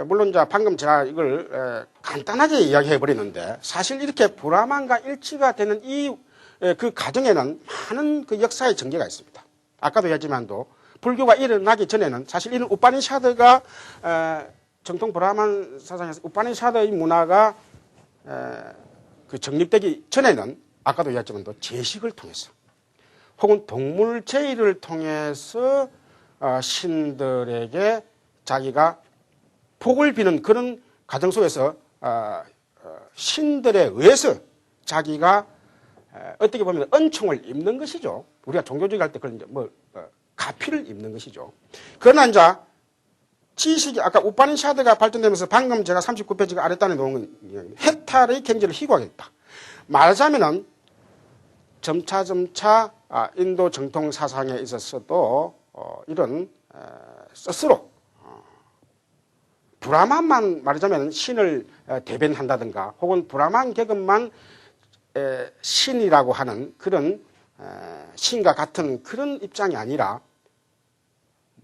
물론 방금 제가 이걸 간단하게 이야기해 버리는데 사실 이렇게 브라만과 일치가 되는 그 과정에는 많은 그 역사의 전개가 있습니다. 아까도 얘기했지만도 불교가 일어나기 전에는 사실 이런 우파니샤드가 정통 브라만 사상에서 우파니샤드의 문화가 그 정립되기 전에는 아까도 얘기했지만도 제식을 통해서 혹은 동물 제의를 통해서 신들에게 자기가 복을 비는 그런 과정 속에서 신들에 의해서 자기가 어떻게 보면 은총을 입는 것이죠. 우리가 종교주의 할 때 그런 가피를 입는 것이죠. 그러나 이제 지식이 아까 우파니샤드가 발전되면서 방금 제가 39페이지가 아랫단에 놓은 건 해탈의 경지를 희구하겠다. 말하자면은 점차 인도 정통 사상에 있어서도 이런 스스로 브라만만 말하자면 신을 대변한다든가 혹은 브라만 계급만 신이라고 하는 그런 신과 같은 그런 입장이 아니라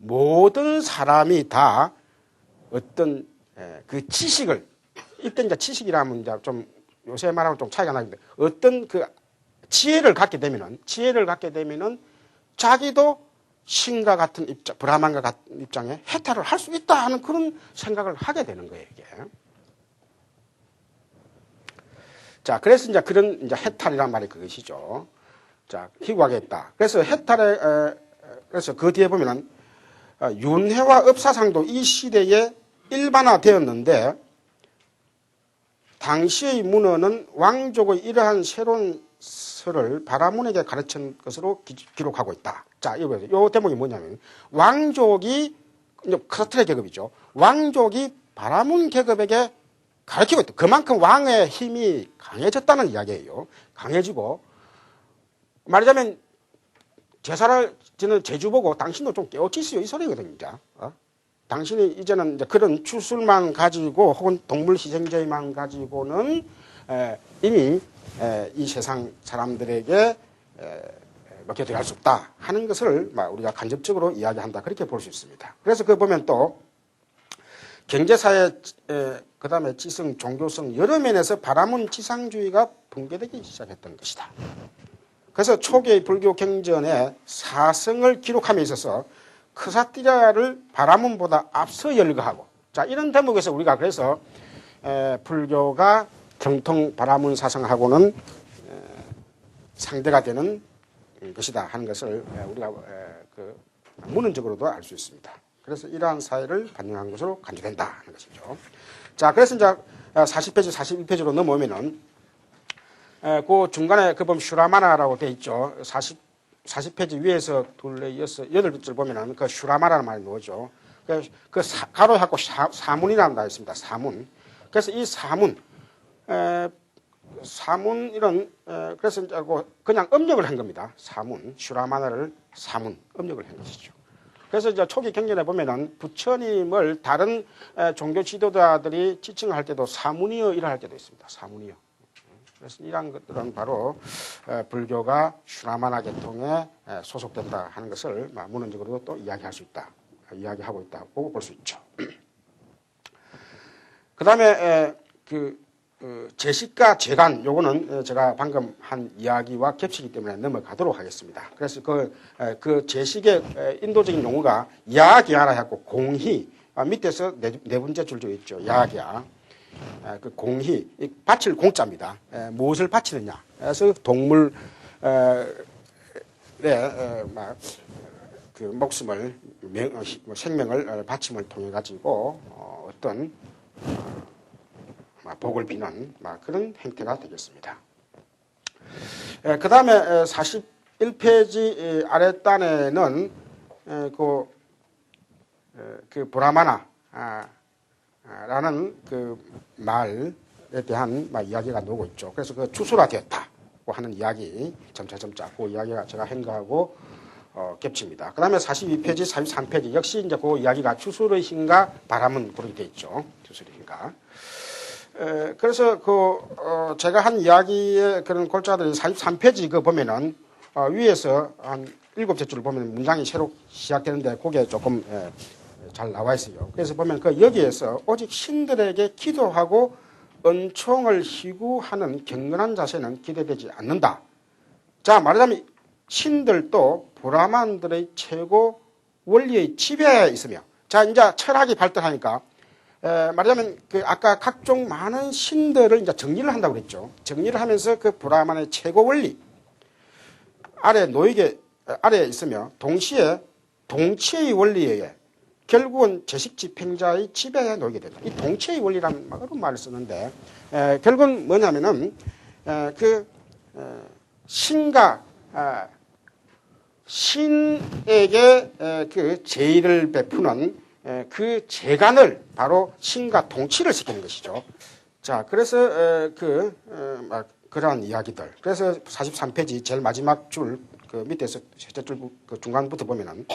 모든 사람이 다 어떤 그 지식을 이때 이제 지식이라면 이제 좀 요새 말하면 좀 차이가 나는데 어떤 그 지혜를 갖게 되면은 자기도 신과 같은 입장, 브라만과 같은 입장에 해탈을 할 수 있다 하는 그런 생각을 하게 되는 거예요, 이게. 자, 그래서 이제 그런 이제 해탈이란 말이 그것이죠. 자, 희구하겠다. 그래서 그래서 그 뒤에 보면은 윤회와 업사상도 이 시대에 일반화되었는데 당시의 문헌은 왕족의 이러한 새로운 설을 바라문에게 가르친 것으로 기록하고 있다. 자, 이 대목이 뭐냐면 왕족이 크라트레 계급이죠. 왕족이 바라문 계급에게 가르치고 있다. 그만큼 왕의 힘이 강해졌다는 이야기예요. 강해지고 말하자면 제사를 지는 제주 보고 당신도 좀 깨우치시오 이 소리거든요. 당신이 이제는 이제 그런 추술만 가지고 혹은 동물 희생제만 가지고는 이미 이 세상 사람들에게 먹혀 들어갈 수 없다 하는 것을 우리가 간접적으로 이야기한다 그렇게 볼 수 있습니다. 그래서 그 보면 또 경제사회 그 다음에 지성, 종교성 여러 면에서 바라문 지상주의가 붕괴되기 시작했던 것이다. 그래서 초기의 불교 경전에 사성을 기록함에 있어서 크사티라를 바라문보다 앞서 열거하고 자 이런 대목에서 우리가 그래서 불교가 정통 바라문 사상하고는 상대가 되는 것이다 하는 것을 우리가 문헌적으로도 알 수 있습니다. 그래서 이러한 사회를 반영한 것으로 간주된다 하는 것이죠. 자, 그래서 이제 40페이지, 41페이지로 넘어오면은 그 중간에 그 보면 슈라마나라고 되어 있죠. 40페이지 위에서 둘레 이어서 8줄 보면은 그 슈라마라는 말이 나오죠. 그 가로하고 사문이라는 말이 있습니다. 사문. 그래서 이 사문 이런 그래서 그냥 음력을 한 겁니다. 사문 슈라마나를 사문 음력을 한 것이죠. 그래서 이제 초기 경전에 보면은 부처님을 다른 종교 지도자들이 지칭할 때도 사문이여 이라 할 때도 있습니다. 사문이여. 그래서 이러한 것들은 바로 불교가 슈라마나 계통에 소속된다 하는 것을 문헌적으로도 또 이야기할 수 있다. 이야기하고 있다고 볼 수 있죠. 그 다음에 제식과 제간 요거는 제가 방금 한 이야기와 겹치기 때문에 넘어가도록 하겠습니다. 그래서 그 제식의 인도적인 용어가 야기야라 했고 공희 밑에서 네 번째 줄 되어 있죠. 야기야. 그 공희 바칠 공자입니다. 무엇을 바치느냐. 그래서 동물의 그 목숨을 생명을 바침을 통해 가지고 어떤 복을 비는 그런 행태가 되겠습니다. 그 다음에 41페이지 아랫단에는 그 브라마나 라는 그 말에 대한 이야기가 나오고 있죠. 그래서 그 추수라되었다고 하는 이야기 점차 그 이야기가 제가 행가하고 겹칩니다. 그 다음에 42페이지, 43페이지 역시 이제 그 이야기가 추수의 힘과 바람은 그렇게 되어 있죠. 추수의 힘과. 그래서 제가 한 이야기의 그런 골자들이 43페이지 그 보면은 위에서 한 7째 줄을 보면 문장이 새로 시작되는데 그게 조금 잘 나와 있어요. 그래서 보면 여기에서 오직 신들에게 기도하고 은총을 희구하는 경건한 자세는 기대되지 않는다. 자, 말하자면 신들도 브라만들의 최고 원리의 지배에 있으며, 자, 이제 철학이 발달하니까 말하자면 아까 각종 많은 신들을 이제 정리를 한다고 그랬죠. 정리를 하면서 그 브라만의 최고 원리 아래에 있으며 동시에 동치의 원리에 의해 결국은 제식 집행자의 지배에 놓이게 된다. 이 동치의 원리라는 어려운 말을 쓰는데 결국은 뭐냐면은 신과 신에게 그 제의를 베푸는 그 재간을 바로 신과 동치를 시키는 것이죠. 자, 그래서 그러한 이야기들. 그래서 43페이지 제일 마지막 줄 밑에서 셋째 줄 중간부터 보면은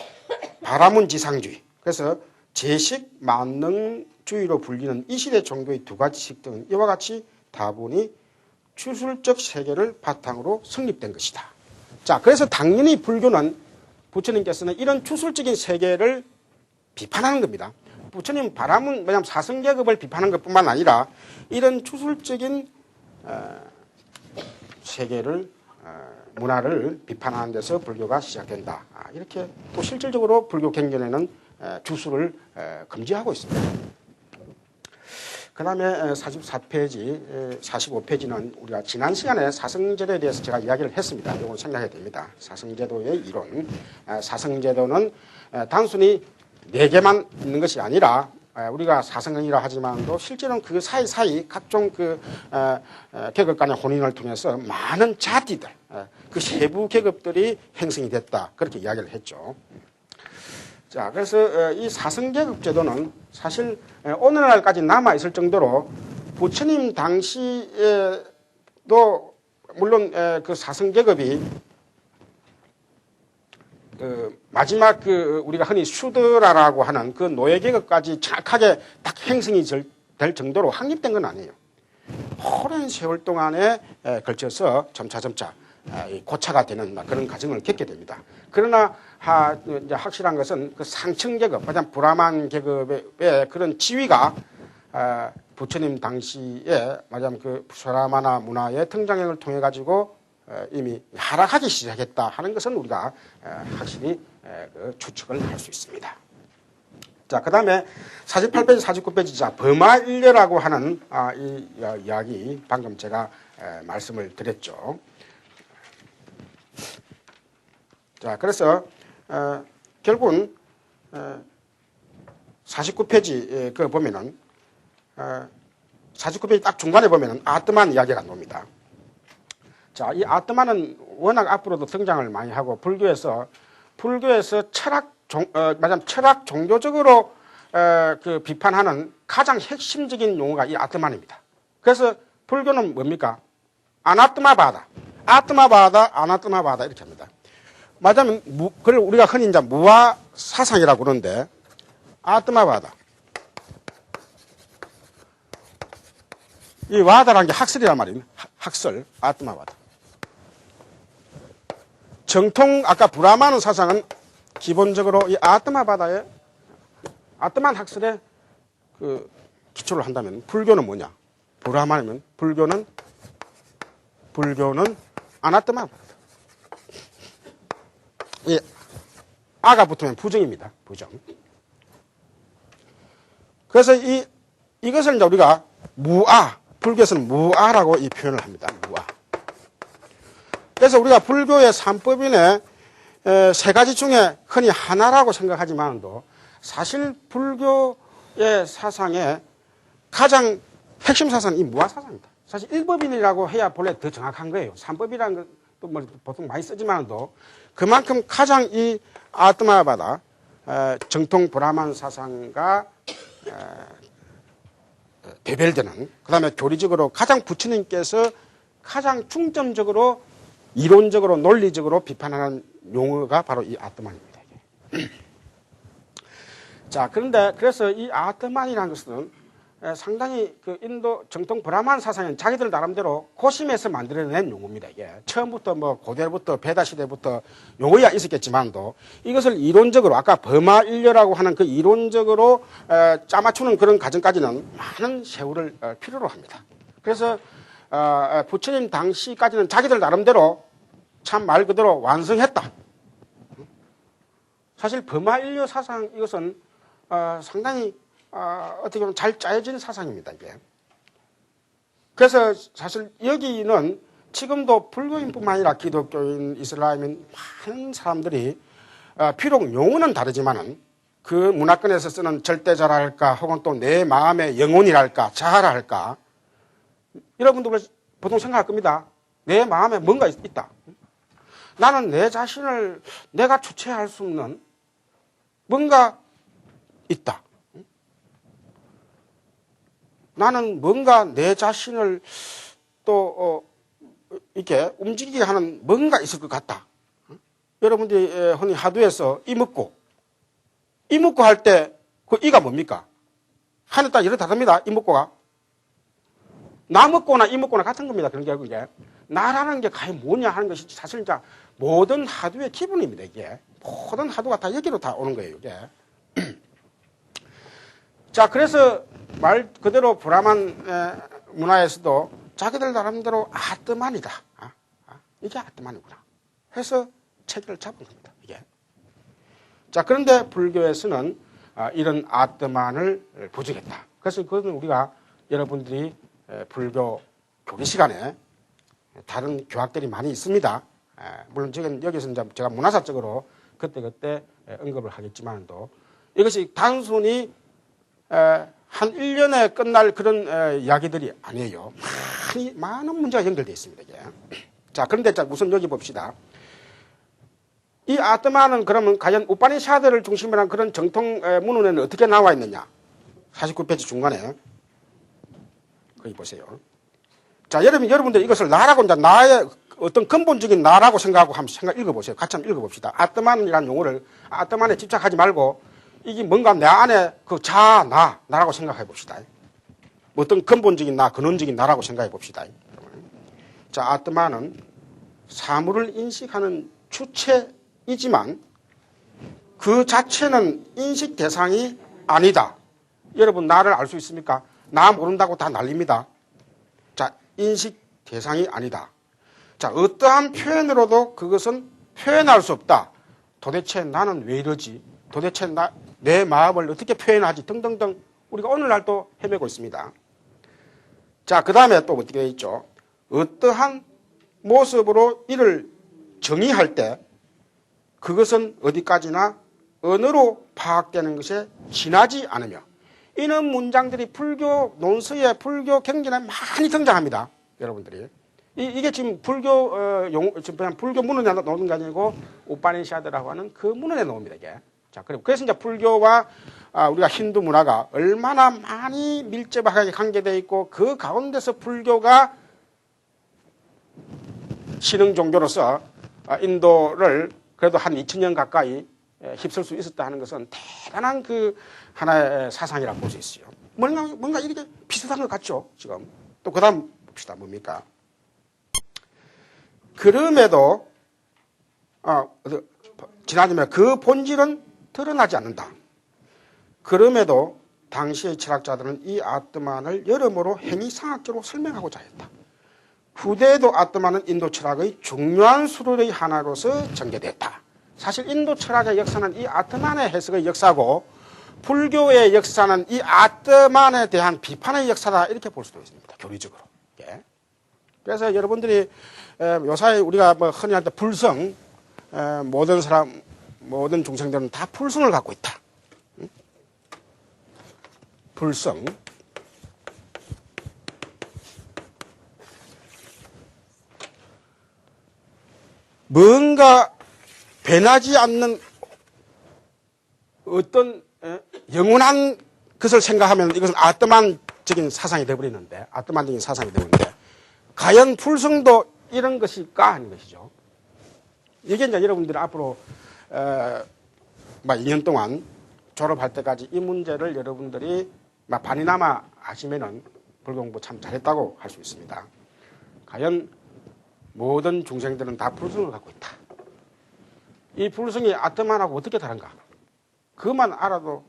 바라문지상주의. 그래서 제식 만능주의로 불리는 이 시대 종교의 두 가지식 등은 이와 같이 다분히 추술적 세계를 바탕으로 성립된 것이다. 자, 그래서 당연히 불교는 부처님께서는 이런 추술적인 세계를 비판하는 겁니다. 부처님 바람은 뭐냐면 사성계급을 비판하는 것뿐만 아니라 이런 추술적인 세계를 문화를 비판하는 데서 불교가 시작된다. 이렇게 또 실질적으로 불교 경전에는 주술을 금지하고 있습니다. 그 다음에 44페이지, 45페이지는 우리가 지난 시간에 사성제도에 대해서 제가 이야기를 했습니다. 이건 생각해야 됩니다. 사성제도의 이론. 사성제도는 단순히 4개만 있는 것이 아니라 우리가 사성이라 하지만도 실제로는 그 사이사이 각종 계급 간의 혼인을 통해서 많은 자띠들, 그 세부 계급들이 형성이 됐다. 그렇게 이야기를 했죠. 자, 그래서 이 사성계급 제도는 사실 오늘날까지 남아있을 정도로 부처님 당시에도 물론 그 사성계급이 마지막 우리가 흔히 슈드라라고 하는 그 노예계급까지 정확하게 딱 형성이 될 정도로 확립된 건 아니에요. 오랜 세월 동안에 걸쳐서 점차점차 고차가 되는 그런 과정을 겪게 됩니다. 그러나 이제 확실한 것은 그 상층계급, 가장 브라만 계급의 그런 지위가 부처님 당시에 말하자면 그 브라마나 문화의 등장을 통해 가지고 이미 하락하기 시작했다 하는 것은 우리가 확실히 추측을 할 수 있습니다. 자, 그 다음에 48페이지, 49페이지, 자, 범아일려라고 하는 이 이야기, 방금 제가 말씀을 드렸죠. 자, 그래서 결국은 49페이지 보면은 49페이지 딱 중간에 보면은 아트만 이야기가 나옵니다. 자, 이 아트만은 워낙 앞으로도 등장을 많이 하고 불교에서 철학 종교적으로 비판하는 가장 핵심적인 용어가 이 아트만입니다. 그래서 불교는 뭡니까? 아나뜨마바다, 아나뜨마바다 이렇게 합니다. 맞으면 그걸 우리가 흔히 이제 무아 사상이라고 그러는데 아뜨마바다. 이 와다라는 게 학설이란 말입니다. 학설, 아뜨마바다. 정통 아까 브라마는 사상은 기본적으로 이 아뜨마바다의 아뜨만 학설에 기초를 한다면 불교는 뭐냐? 브라마면 불교는 아나뜨마바다. 이 아가 붙으면 부정입니다. 부정. 그래서 이것을 이제 우리가 무아, 불교에서는 무아라고 이 표현을 합니다. 무아. 그래서 우리가 불교의 삼법인의 3가지 중에 흔히 하나라고 생각하지만도 사실 불교의 사상의 가장 핵심 사상은 이 무아 사상입니다. 사실 일법인이라고 해야 본래 더 정확한 거예요. 삼법이라는 것도 뭐 보통 많이 쓰지만도 그만큼 가장 이 아뜨마바다 정통 브라만 사상과 대별되는, 그 다음에 교리적으로 가장 부처님께서 가장 중점적으로 이론적으로 논리적으로 비판하는 용어가 바로 이 아뜨만입니다. 자, 그런데 그래서 이 아뜨만이라는 것은 상당히 그 인도 정통 브라만 사상은 자기들 나름대로 고심해서 만들어낸 용어입니다. 이게 처음부터 뭐 고대부터 베다 시대부터 용어가 있었겠지만도 이것을 이론적으로 아까 버마 인려라고 하는 그 이론적으로 짜맞추는 그런 과정까지는 많은 세월을 필요로 합니다. 그래서 부처님 당시까지는 자기들 나름대로 참 말 그대로 완성했다. 사실 버마 인려 사상 이것은 상당히 어떻게 보면 잘 짜여진 사상입니다, 이게. 그래서 사실 여기는 지금도 불교인뿐만 아니라 기독교인, 이슬람인 많은 사람들이 비록 용어는 다르지만은 그 문화권에서 쓰는 절대자랄까 혹은 또 내 마음의 영혼이랄까 자아랄까 여러분들 보통 생각할 겁니다. 내 마음에 뭔가 있다. 나는 내 자신을 내가 주체할 수 없는 뭔가 있다. 나는 뭔가 내 자신을 또 이렇게 움직이게 하는 뭔가 있을 것 같다. 여러분들이 흔히 하두에서 이 먹고 할 때 그 이가 뭡니까? 하늘 따라 이렇게 다릅니다. 이 먹고가 나 먹고나 이 먹고나 같은 겁니다. 그런 게 그게 나라는 게 과연 뭐냐 하는 것이 사실 이제 모든 하두의 기본입니다. 이게 모든 하두가 다 여기로 다 오는 거예요. 이게. 자, 그래서 말 그대로 브라만 문화에서도 자기들 나름대로 아뜨만이다. 이게 아뜨만이구나. 해서 체계를 잡은 겁니다. 이게. 자, 그런데 불교에서는 이런 아뜨만을 부정했다. 그래서 그것은 우리가 여러분들이 불교 교리 시간에 다른 교학들이 많이 있습니다. 물론 지금 여기서 이제 제가 문화사적으로 그때그때 언급을 하겠지만도 이것이 단순히 한 1년에 끝날 그런 이야기들이 아니에요. 많은 문제가 연결되어 있습니다. 이게. 자, 그런데 자, 우선 여기 봅시다. 이 아트마는 그러면 과연 우파니샤드를 중심으로 한 그런 정통 문헌에는 어떻게 나와 있느냐? 49페이지 중간에. 거기 보세요. 자, 여러분들 이것을 나라고, 이제 나의 어떤 근본적인 나라고 생각하고 한번 읽어보세요. 같이 한번 읽어봅시다. 아트만이라는 용어를 아트만에 집착하지 말고 이게 뭔가 내 안에 그 나라고 생각해 봅시다. 어떤 근본적인 나, 근원적인 나라고 생각해 봅시다. 자, 아트마는 사물을 인식하는 주체이지만 그 자체는 인식 대상이 아니다. 여러분, 나를 알 수 있습니까? 나 모른다고 다 난립니다. 자, 인식 대상이 아니다. 자, 어떠한 표현으로도 그것은 표현할 수 없다. 도대체 나는 왜 이러지? 도대체 내 마음을 어떻게 표현하지? 등등등 우리가 오늘날도 헤매고 있습니다. 자, 그 다음에 또 어떻게 되어 있죠? 어떠한 모습으로 이를 정의할 때 그것은 어디까지나 언어로 파악되는 것에 지나지 않으며 이런 문장들이 불교 논서에 불교 경전에 많이 등장합니다. 여러분들이. 이게 지금 불교 불교 문헌에 나오는 게 아니고 우파니샤드라고 하는 그 문헌에 나옵니다. 이게. 자, 그래서 이제 불교와 우리가 힌두 문화가 얼마나 많이 밀접하게 관계되어 있고 그 가운데서 불교가 신흥 종교로서 인도를 그래도 한 2000년 가까이 휩쓸 수 있었다 하는 것은 대단한 그 하나의 사상이라고 볼 수 있어요. 뭔가 이렇게 비슷한 것 같죠, 지금. 또 그 다음 봅시다. 뭡니까? 그럼에도, 지나치면 그 본질은 드러나지 않는다. 그럼에도 당시의 철학자들은 이 아트만을 여러모로 행위상학적으로 설명하고자 했다. 후대에도 아트만은 인도 철학의 중요한 수로의 하나로서 전개됐다. 사실 인도 철학의 역사는 이 아트만의 해석의 역사고 불교의 역사는 이 아트만에 대한 비판의 역사다 이렇게 볼 수도 있습니다. 교리적으로. 예. 그래서 여러분들이 요사이 우리가 뭐 흔히 할 때 불성 모든 중생들은 다 불성을 갖고 있다. 불성. 뭔가 변하지 않는 어떤 영원한 것을 생각하면 이것은 아트만적인 사상이 되어버리는데, 아트만적인 사상이 되는데, 과연 불성도 이런 것일까 하는 것이죠. 이게 이제 여러분들이 앞으로 2년 동안 졸업할 때까지 이 문제를 여러분들이 막 반이나마 아시면은 불교 공부 참 잘했다고 할 수 있습니다. 과연 모든 중생들은 다 불성을 갖고 있다. 이 불성이 아트만하고 어떻게 다른가? 그것만 알아도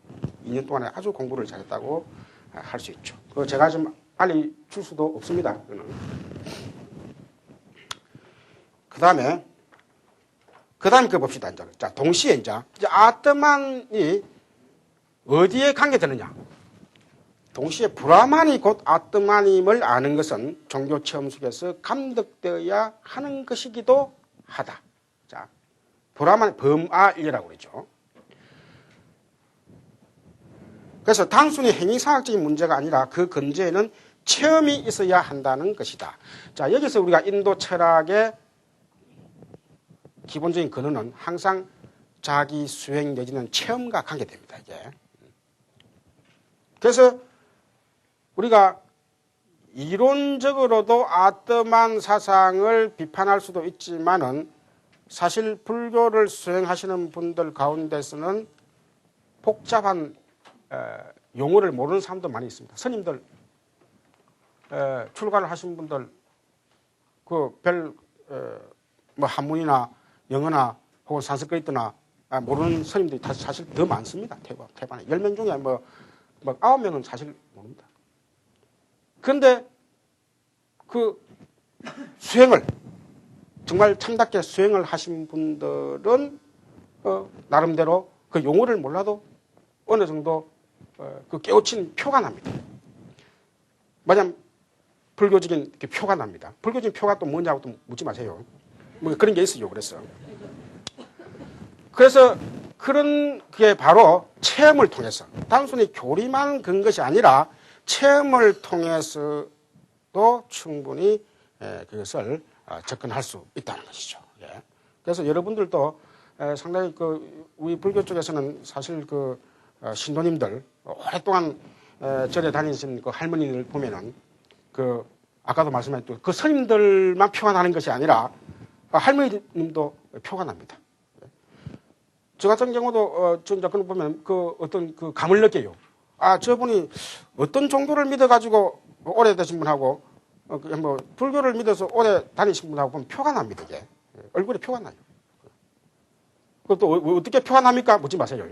2년 동안에 아주 공부를 잘했다고 할 수 있죠. 그거 제가 좀 알려줄 수도 없습니다. 그 다음에 그 봅시다. 이제. 자, 동시에 이제 아트만이 어디에 관계되느냐? 동시에 브라만이 곧 아트만임을 아는 것은 종교 체험 속에서 감독되어야 하는 것이기도 하다. 자, 브라만 범아일이라고 그러죠. 그래서 단순히 행위상학적인 문제가 아니라 그 근저에는 체험이 있어야 한다는 것이다. 자, 여기서 우리가 인도 철학의 기본적인 근원은 항상 자기 수행 내지는 체험과 관계됩니다. 이게. 그래서 우리가 이론적으로도 아트만 사상을 비판할 수도 있지만은 사실 불교를 수행하시는 분들 가운데서는 복잡한 용어를 모르는 사람도 많이 있습니다. 스님들 출가를 하신 분들 그 별 뭐 한문이나 영어나 혹은 산스크리트나 모르는 스님들이 사실 더 많습니다. 태반에 10명 중에 뭐 9명은 사실 모릅니다. 그런데 그 수행을 정말 참답게 수행을 하신 분들은 나름대로 그 용어를 몰라도 어느 정도 그 깨우친 표가 납니다. 뭐냐면 불교적인 표가 납니다. 불교적인 표가 또 뭐냐고 또 묻지 마세요. 뭐 그런 게 있어요. 그래서 그런 게 바로 체험을 통해서 단순히 교리만 건 것이 아니라 체험을 통해서도 충분히 그것을 접근할 수 있다는 것이죠. 그래서 여러분들도 상당히 우리 불교 쪽에서는 사실 신도님들 오랫동안 절에 다니신 그 할머니들 보면은 아까도 말씀하셨던 그 스님들만 표가 나는 것이 아니라 할머니님도 표가 납니다. 저 같은 경우도 그런 거 보면 어떤 감을 느껴요. 저분이 어떤 종교를 믿어가지고 오래되신 분하고 뭐 불교를 믿어서 오래 다니신 분하고 보면 표가 납니다. 이게 얼굴에 표가 나요. 그것도 어떻게 표가 납니까? 묻지 마세요.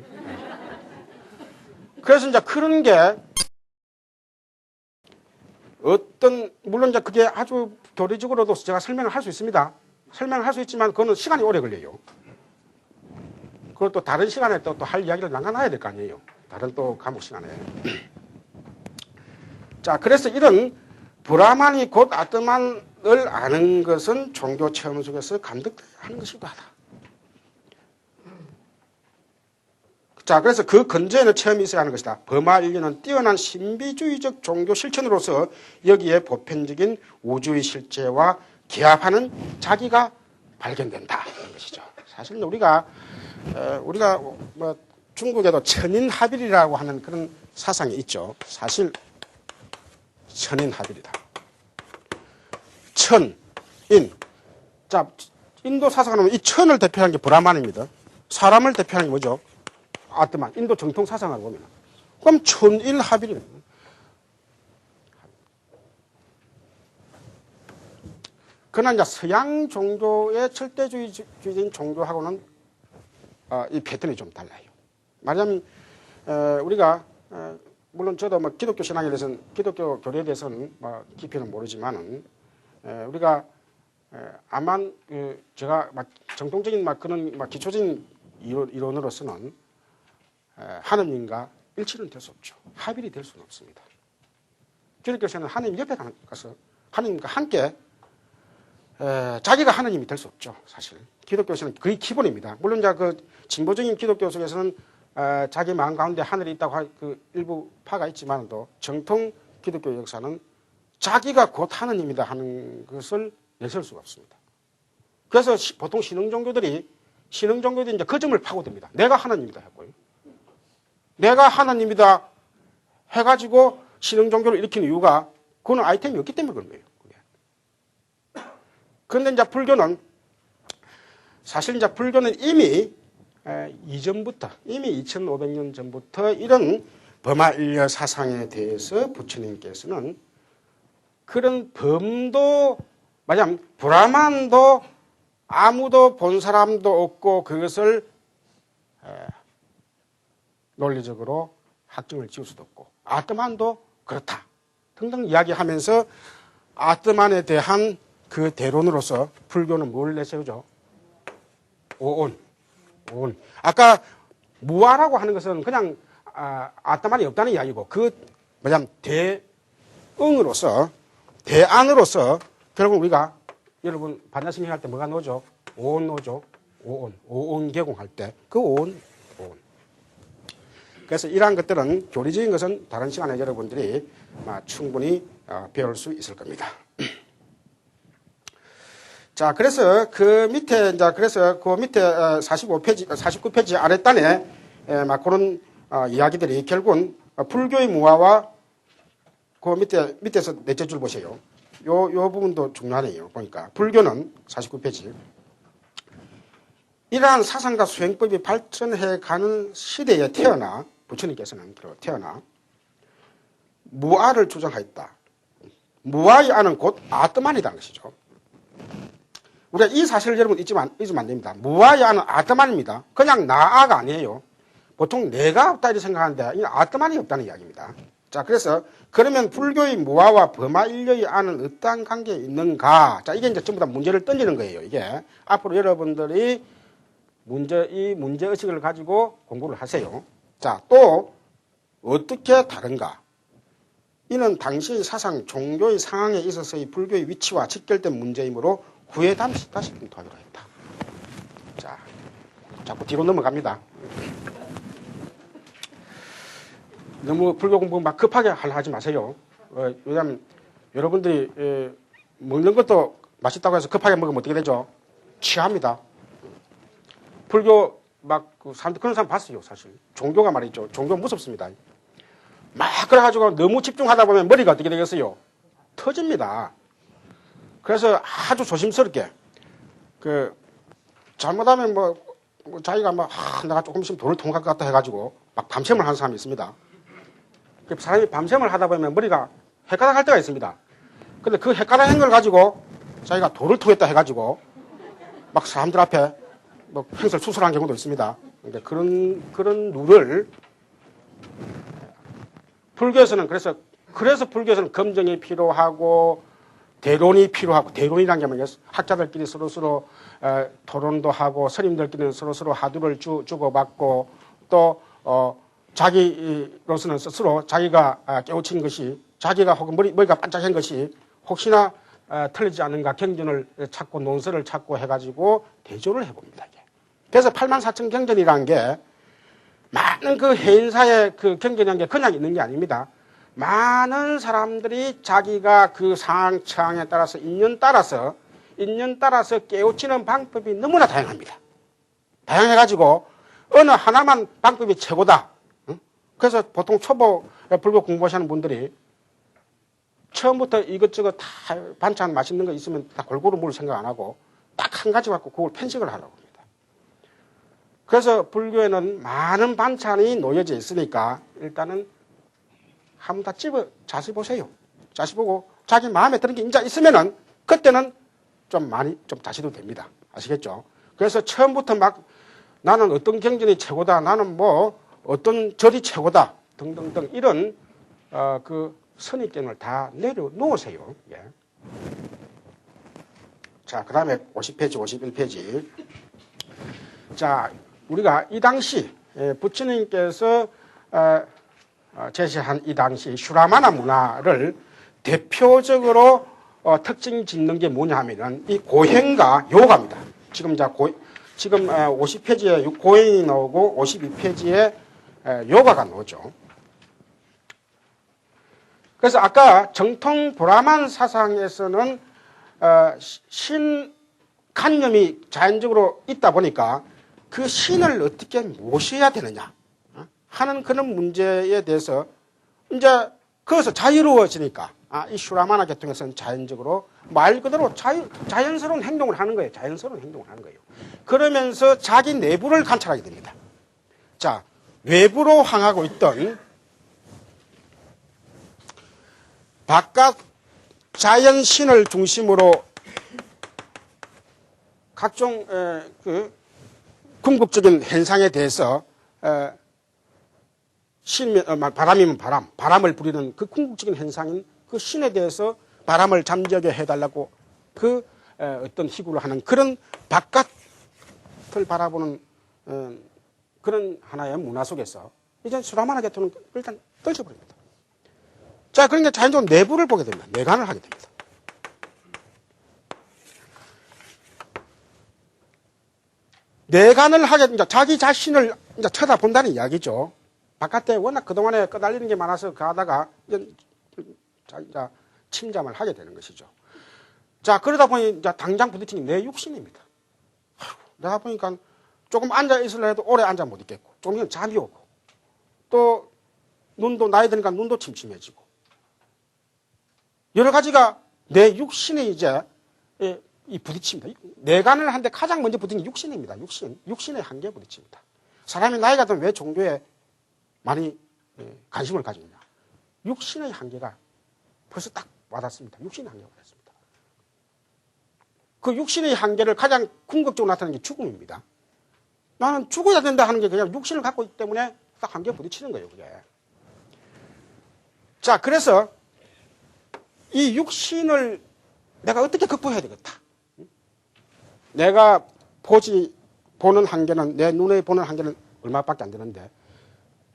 그래서 이제 그런 게 물론 이제 그게 아주 교리적으로도 제가 설명을 할 수 있습니다. 설명을 할 수 있지만 그거는 시간이 오래 걸려요. 그걸 또 다른 시간에 또 할 이야기를 남겨놔야 될 거 아니에요. 다른 또 과목 시간에. 자, 그래서 이런 브라만이 곧 아트만을 아는 것은 종교 체험 속에서 감독하는 것이기도 하다. 자, 그래서 그 근저에는 체험이 있어야 하는 것이다. 버마 인류는 뛰어난 신비주의적 종교 실천으로서 여기에 보편적인 우주의 실제와 기합하는 자기가 발견된다. 이런 것이죠. 사실 우리가 뭐 중국에도 천인합일이라고 하는 그런 사상이 있죠. 사실 천인합일이다. 천, 인. 자, 인도 사상을 보면 이 천을 대표하는 게 브라만입니다. 사람을 대표하는 게 뭐죠? 아트만. 인도 정통 사상을 보면. 그럼 천일합일입니다. 그러나 이제 서양 종교의 절대주의적인 종교하고는 이 패턴이 좀 달라요. 말하자면 우리가 물론 저도 뭐 기독교 신앙에 대해서는 기독교 교리에 대해서는 뭐 깊이는 모르지만은 우리가 아마 제가 막 정통적인 그런 기초적인 이론으로서는 하느님과 일치는 될 수 없죠. 합일이 될 수는 없습니다. 기독교에서는 하느님 옆에 가서 하느님과 함께 자기가 하느님이 될 수 없죠. 사실 기독교에서는 그게 기본입니다. 물론 이제 진보적인 기독교 속에서는 자기 마음 가운데 하늘이 있다고 할 일부 파가 있지만도 정통 기독교 역사는 자기가 곧 하느님이다 하는 것을 내세울 수가 없습니다. 그래서 보통 신흥종교들이 이제 그 점을 파고듭니다. 내가 하나님이다 했고요. 내가 하나님이다 해가지고 신흥종교를 일으키는 이유가 그거는 아이템이 없기 때문에 그런 거예요. 그런데 이제 불교는 사실 이제 불교는 이미 이전부터 이미 2500년 전부터 이런 범아일려 사상에 대해서 부처님께서는 그런 범도 말하자면 브라만도 아무도 본 사람도 없고 그것을 논리적으로 학정을 지을 수도 없고 아트만도 그렇다 등등 이야기하면서 아트만에 대한 그 대론으로서 불교는 뭘 내세우죠? 오온. 아까 무아라고 하는 것은 그냥 아트만이 없다는 이야기고 그 뭐냐면 대응으로서 대안으로서 결국 우리가 여러분 반야심리 할 때 뭐가 나오죠? 오온 나오죠. 오온 개공할 때 그 오온. 그래서 이러한 것들은 교리적인 것은 다른 시간에 여러분들이 충분히 배울 수 있을 겁니다. 자, 그래서 그 밑에 45페이지, 49페이지 아랫단에 그런 이야기들이 결국은 불교의 무아와 그 밑에서 넷째 줄 보세요. 요 부분도 중요하네요. 보니까 불교는 49페이지. 이러한 사상과 수행법이 발전해 가는 시대에 태어나 부처님께서는 태어나 무아를 주장하였다. 무아의 아는 곧 아트만이라는 것이죠. 우리가 이 사실을 여러분 잊으면 안 됩니다. 무아의 아는 아트만입니다. 그냥 나아가 아니에요. 보통 내가 없다 이렇게 생각하는데 이 아트만이 없다는 이야기입니다. 자, 그래서 그러면 불교의 무아와 범아일려의 아는 어떠한 관계에 있는가? 자, 이게 이제 전부 다 문제를 던지는 거예요. 이게 앞으로 여러분들이 이 문제의식을 가지고 공부를 하세요. 자, 또 어떻게 다른가? 이는 당시의 사상, 종교의 상황에 있어서의 불교의 위치와 직결된 문제이므로 후에 다시 검토하기로 했다. 자, 자꾸 뒤로 넘어갑니다. 너무 불교 공부 막 급하게 하지 마세요. 왜냐하면 여러분들이 먹는 것도 맛있다고 해서 급하게 먹으면 어떻게 되죠? 취합니다. 불교 사람들 그런 사람 봤어요, 사실. 종교가 말이죠. 종교 무섭습니다. 막 그래가지고 너무 집중하다 보면 머리가 어떻게 되겠어요? 터집니다. 그래서 아주 조심스럽게 잘못하면 자기가 내가 조금 있으면 돈을 통할 것 같다 해가지고 막 밤샘을 하는 사람이 있습니다. 사람이 밤샘을 하다 보면 머리가 헷가닥 할 때가 있습니다. 근데 그 헷가닥 한 걸 가지고 자기가 돌을 통했다 해가지고 막 사람들 앞에 행설 수술한 경우도 있습니다. 근데 그런 룰을 불교에서는 그래서 불교에서는 검증이 필요하고 대론이 필요하고 대론이라는 게 뭐냐 학자들끼리 서로 토론도 하고 스님들끼리는 서로 하두를 주고받고 또 자기로서는 스스로 자기가 깨우친 것이 자기가 혹은 머리가 반짝한 것이 혹시나 틀리지 않은가 경전을 찾고 논설을 찾고 해가지고 대조를 해봅니다. 그래서 84,000경전이라는 게 많은 그 해인사의 그 경전이라는 게 그냥 있는 게 아닙니다. 많은 사람들이 자기가 그 상황, 처항에 따라서 인연 따라서 깨우치는 방법이 너무나 다양합니다. 다양해가지고 어느 하나만 방법이 최고다. 그래서 보통 초보 불교 공부하시는 분들이 처음부터 이것저것 다 반찬 맛있는 거 있으면 다 골고루 먹을 생각 안 하고 딱 한 가지 갖고 그걸 편식을 하라고 합니다. 그래서 불교에는 많은 반찬이 놓여져 있으니까 일단은 한번 다 자세히 보세요. 자세히 보고 자기 마음에 드는 게 인자 있으면은 그때는 좀 자세도 됩니다. 아시겠죠? 그래서 처음부터 나는 어떤 경전이 최고다. 나는 어떤 절이 최고다. 등등등 이런 그 선입견을 다 내려놓으세요. 예. 자, 그 다음에 50페이지, 51페이지. 자, 우리가 이 당시 부처님께서 제시한 이 당시 슈라마나 문화를 대표적으로 특징 짓는 게 뭐냐 하면은 이 고행과 요가입니다. 지금 50페이지에 고행이 나오고 52페이지에 요가가 나오죠. 그래서 아까 정통 브라만 사상에서는 신관념이 자연적으로 있다 보니까 그 신을 어떻게 모셔야 되느냐 하는 그런 문제에 대해서 이제 거기서 자유로워지니까 이 슈라마나 계통에서는 자연적으로 말 그대로 자연스러운 행동을 하는 거예요. 자연스러운 행동을 하는 거예요. 그러면서 자기 내부를 관찰하게 됩니다. 자, 외부로 향하고 있던 바깥 자연신을 중심으로 각종 그 궁극적인 현상에 대해서 바람이면 바람을 부리는 그 궁극적인 현상인 그 신에 대해서 바람을 잠재게 해달라고 그 어떤 희구를 하는 그런 바깥을 바라보는 그런 하나의 문화 속에서 이제 수라마나 계통은 일단 떨쳐버립니다. 자, 그러니까 자연적으로 내부를 보게 됩니다. 내관을 하게 됩니다. 내관을 하게, 이제 자기 자신을 이제 쳐다본다는 이야기죠. 바깥에 워낙 그동안에 끄달리는 게 많아서 가다가 이제 침잠을 하게 되는 것이죠. 자, 그러다 보니 이제 당장 부딪히는 게 내 육신입니다. 내가 보니까 조금 앉아 있으려 해도 오래 앉아 못 있겠고, 좀 있으면 잠이 오고, 또 눈도 나이 드니까 눈도 침침해지고, 여러 가지가 내 육신에 이제 이 부딪힙니다. 내관을 하는데 가장 먼저 부딪히는 게 육신입니다. 육신의 한계에 부딪힙니다. 사람이 나이가 들면 왜 종교에 많이 관심을 가지느냐. 육신의 한계가 벌써 딱 와닿습니다. 육신의 한계가 와닿습니다. 그 육신의 한계를 가장 궁극적으로 나타내는 게 죽음입니다. 나는 죽어야 된다 하는 게 그냥 육신을 갖고 있기 때문에 딱 한계에 부딪히는 거예요, 그게. 자, 그래서 이 육신을 내가 어떻게 극복해야 되겠다. 내가 보는 한계는, 내 눈에 보는 한계는 얼마밖에 안 되는데,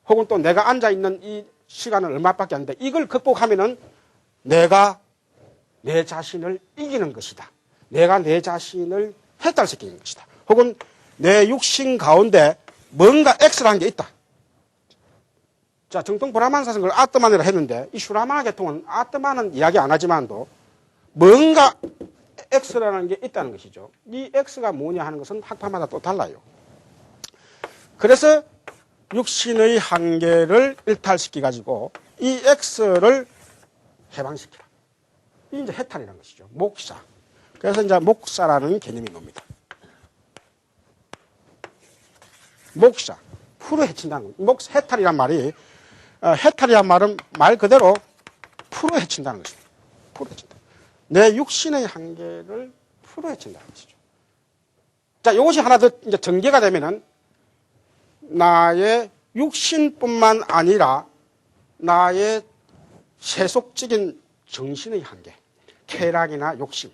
혹은 또 내가 앉아있는 이 시간은 얼마밖에 안 되는데, 이걸 극복하면은 내가 내 자신을 이기는 것이다. 내가 내 자신을 해탈시키는 것이다. 혹은 내 육신 가운데 뭔가 X라는 게 있다. 자, 정통 브라만 사상을 아트만이라 했는데, 이 슈라마나 계통은 아트만은 이야기 안 하지만도 뭔가 X라는 게 있다는 것이죠. 이 X가 뭐냐 하는 것은 학파마다 또 달라요. 그래서 육신의 한계를 일탈시켜가지고 이 X를 해방시키라. 이게 이제 해탈이라는 것이죠. 목사. 그래서 이제 목사라는 개념이 놉니다. 목사. 풀어 헤친다는 거예요. 해탈이란 말이, 해탈이란 말은 말 그대로 풀어 헤친다는 것입니다. 풀어 헤친다. 내 육신의 한계를 풀어 헤친다는 것이죠. 자, 이것이 하나 더 이제 전개가 되면은 나의 육신뿐만 아니라 나의 세속적인 정신의 한계, 쾌락이나 욕심,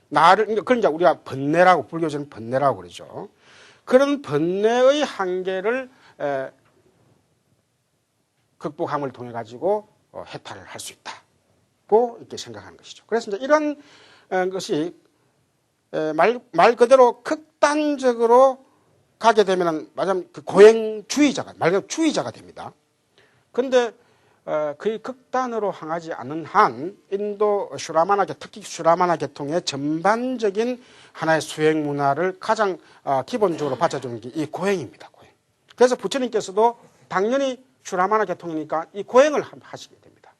그런 이제 우리가 번뇌라고, 불교에서는 번뇌라고 그러죠. 그런 번뇌의 한계를 극복함을 통해 가지고 해탈을 할 수 있다고 이렇게 생각하는 것이죠. 그래서 이제 이런 것이 말 그대로 극단적으로 가게 되면은 말하자면 그 고행주의자가, 말 그대로 주의자가 됩니다. 그런데 거의 극단으로 향하지 않는 한 인도 슈라마나, 특히 슈라마나 계통의 전반적인 하나의 수행 문화를 가장 기본적으로 받쳐주는 게 이 고행입니다. 고행. 그래서 부처님께서도 당연히 슈라마나 계통이니까 이 고행을 하시게 됩니다.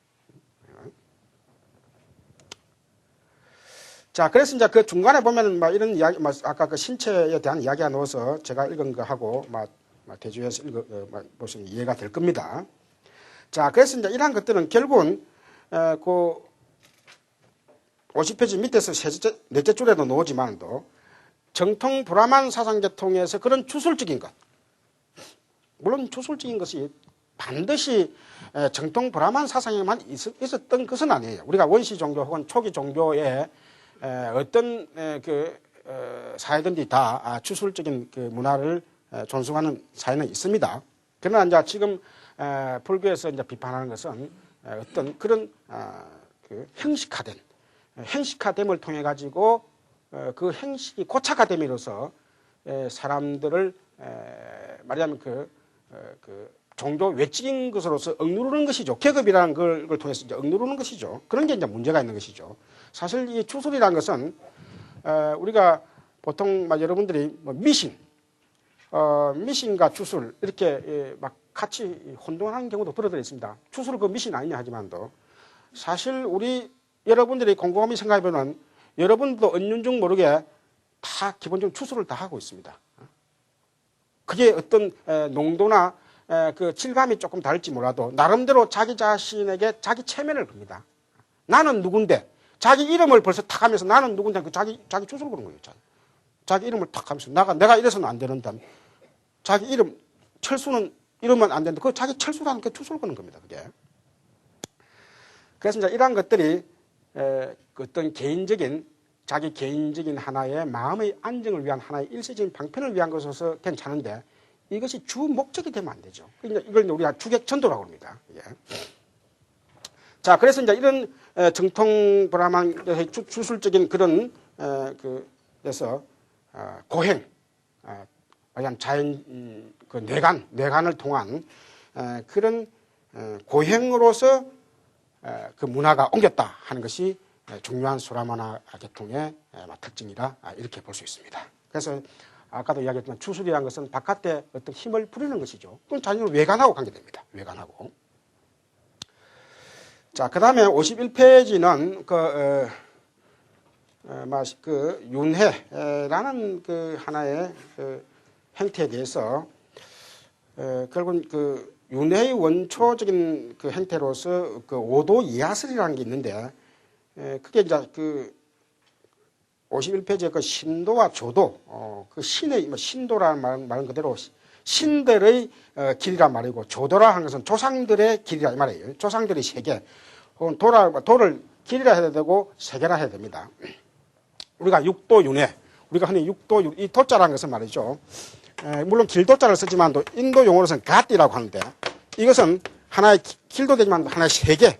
자, 그래서 이제 그 중간에 보면은 막 이런 이야기, 아까 그 신체에 대한 이야기가 넣어서 제가 읽은 거 하고 대주에서 보시면 이해가 될 겁니다. 자, 그래서 이제 이러한 것들은 결국은, 50페이지 밑에서 넷째 줄에도 나오지만도 정통 브라만 사상계통에서 그런 주술적인 것, 물론 주술적인 것이 반드시 정통 브라만 사상에만 있었던 것은 아니에요. 우리가 원시 종교 혹은 초기 종교에 어떤 사회든지 다 주술적인 그 문화를 존중하는 사회는 있습니다. 그러나 이제 지금 불교에서 이제 비판하는 것은 어떤 그런 그 형식화됨을 통해 가지고 그 형식이 고착화됨으로써 사람들을 말하자면 그 종교 외적인 것으로서 억누르는 것이죠. 계급이라는 걸 통해서 이제 억누르는 것이죠. 그런 게 이제 문제가 있는 것이죠. 사실 이 주술이라는 것은 우리가 보통 여러분들이 미신과 주술 이렇게 막 같이 혼돈하는 경우도 들어들어 있습니다. 주술 그 미신 아니냐 하지만도 사실 여러분들이 곰곰이 생각해보면 여러분도 은연중 모르게 다 기본적으로 주술을 다 하고 있습니다. 그게 어떤 농도나 그 질감이 조금 다를지 몰라도 나름대로 자기 자신에게 자기 체면을 겁니다. 나는 누군데 자기 이름을 벌써 탁 하면서 나는 누군데 그 자기 주소를 그런 거예요. 자기 이름을 탁 하면서 내가 이래서는 안 되는다. 자기 이름 철수는 이러면 안 되는데 그 자기 철수라는 그 주소를 거는 겁니다. 그게. 그래서 이제 이러한 것들이 어떤 자기 개인적인 하나의 마음의 안정을 위한 하나의 일시적인 방편을 위한 것으로서 괜찮은데 이것이 주 목적이 되면 안 되죠. 이걸 우리가 주객전도라고 합니다. 예. 자, 그래서 이제 이런 정통 브라만의 주술적인 그런 그래서 고행, 말하자면 자연 그 뇌관을 통한 그런 고행으로서 그 문화가 옮겼다 하는 것이 중요한 수라마나 계통의 특징이라 이렇게 볼 수 있습니다. 그래서 아까도 이야기했지만 주술이라는 것은 바깥에 어떤 힘을 부리는 것이죠. 그건 자연적으로 외관하고 관계됩니다. 외관하고. 자, 그 다음에 51페이지는 그 윤회라는 그 하나의 그 행태에 대해서 결국은 그 윤회의 원초적인 그 행태로서 그 오도 이하설이라는 게 있는데 그게 이제 그 51페이지의 그 신도와 조도, 그 신의 신도라는 말은 그대로 신들의 길이란 말이고 조도라 하는 것은 조상들의 길이라 이 말이에요. 조상들의 세계 혹은 도를 길이라 해야 되고 세계라 해야 됩니다. 우리가 육도윤회, 우리가 흔히 이 도자라는 것은 말이죠. 물론 길도자를 쓰지만 또 인도 용어로서는 갓이라고 하는데 이것은 하나의 길도 되지만 하나의 세계.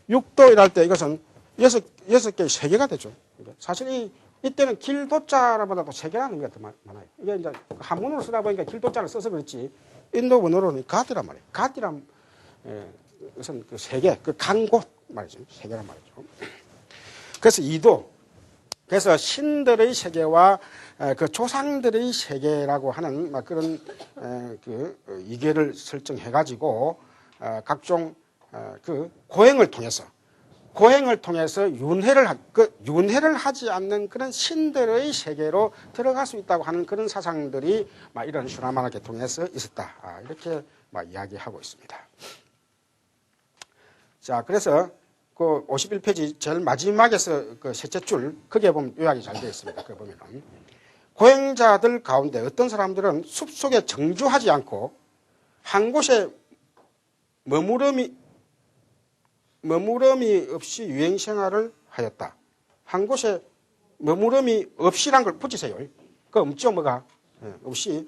육도이랄 때 이것은 여섯 개의 세계가 되죠. 사실 이때는 길도자보다도 세계라는 의미가 더 많아요. 이게 이제 한문으로 쓰다 보니까 길도자를 써서 그렇지 인도 원어로는 갓이란 말이에요. 갓이란 것은 그 세계, 그 간 곳 말이죠. 세계란 말이죠. 그래서 이도, 그래서 신들의 세계와 그 조상들의 세계라고 하는 막 그런 그 이계를 설정해가지고 각종 그 고행을 통해서 윤회를 하지 않는 그런 신들의 세계로 들어갈 수 있다고 하는 그런 사상들이 막 이런 슈라마나 계통에서 있었다. 이렇게 막 이야기하고 있습니다. 자, 그래서 그 51페이지 제일 마지막에서 그 셋째 줄, 거기에 보면 요약이 잘 되어 있습니다. 그 보면은 고행자들 가운데 어떤 사람들은 숲속에 정주하지 않고 한 곳에 머무름이 없이 유행 생활을 하였다. 한 곳에 머무름이 없이란 걸 붙이세요. 그 없죠, 뭐가? 없이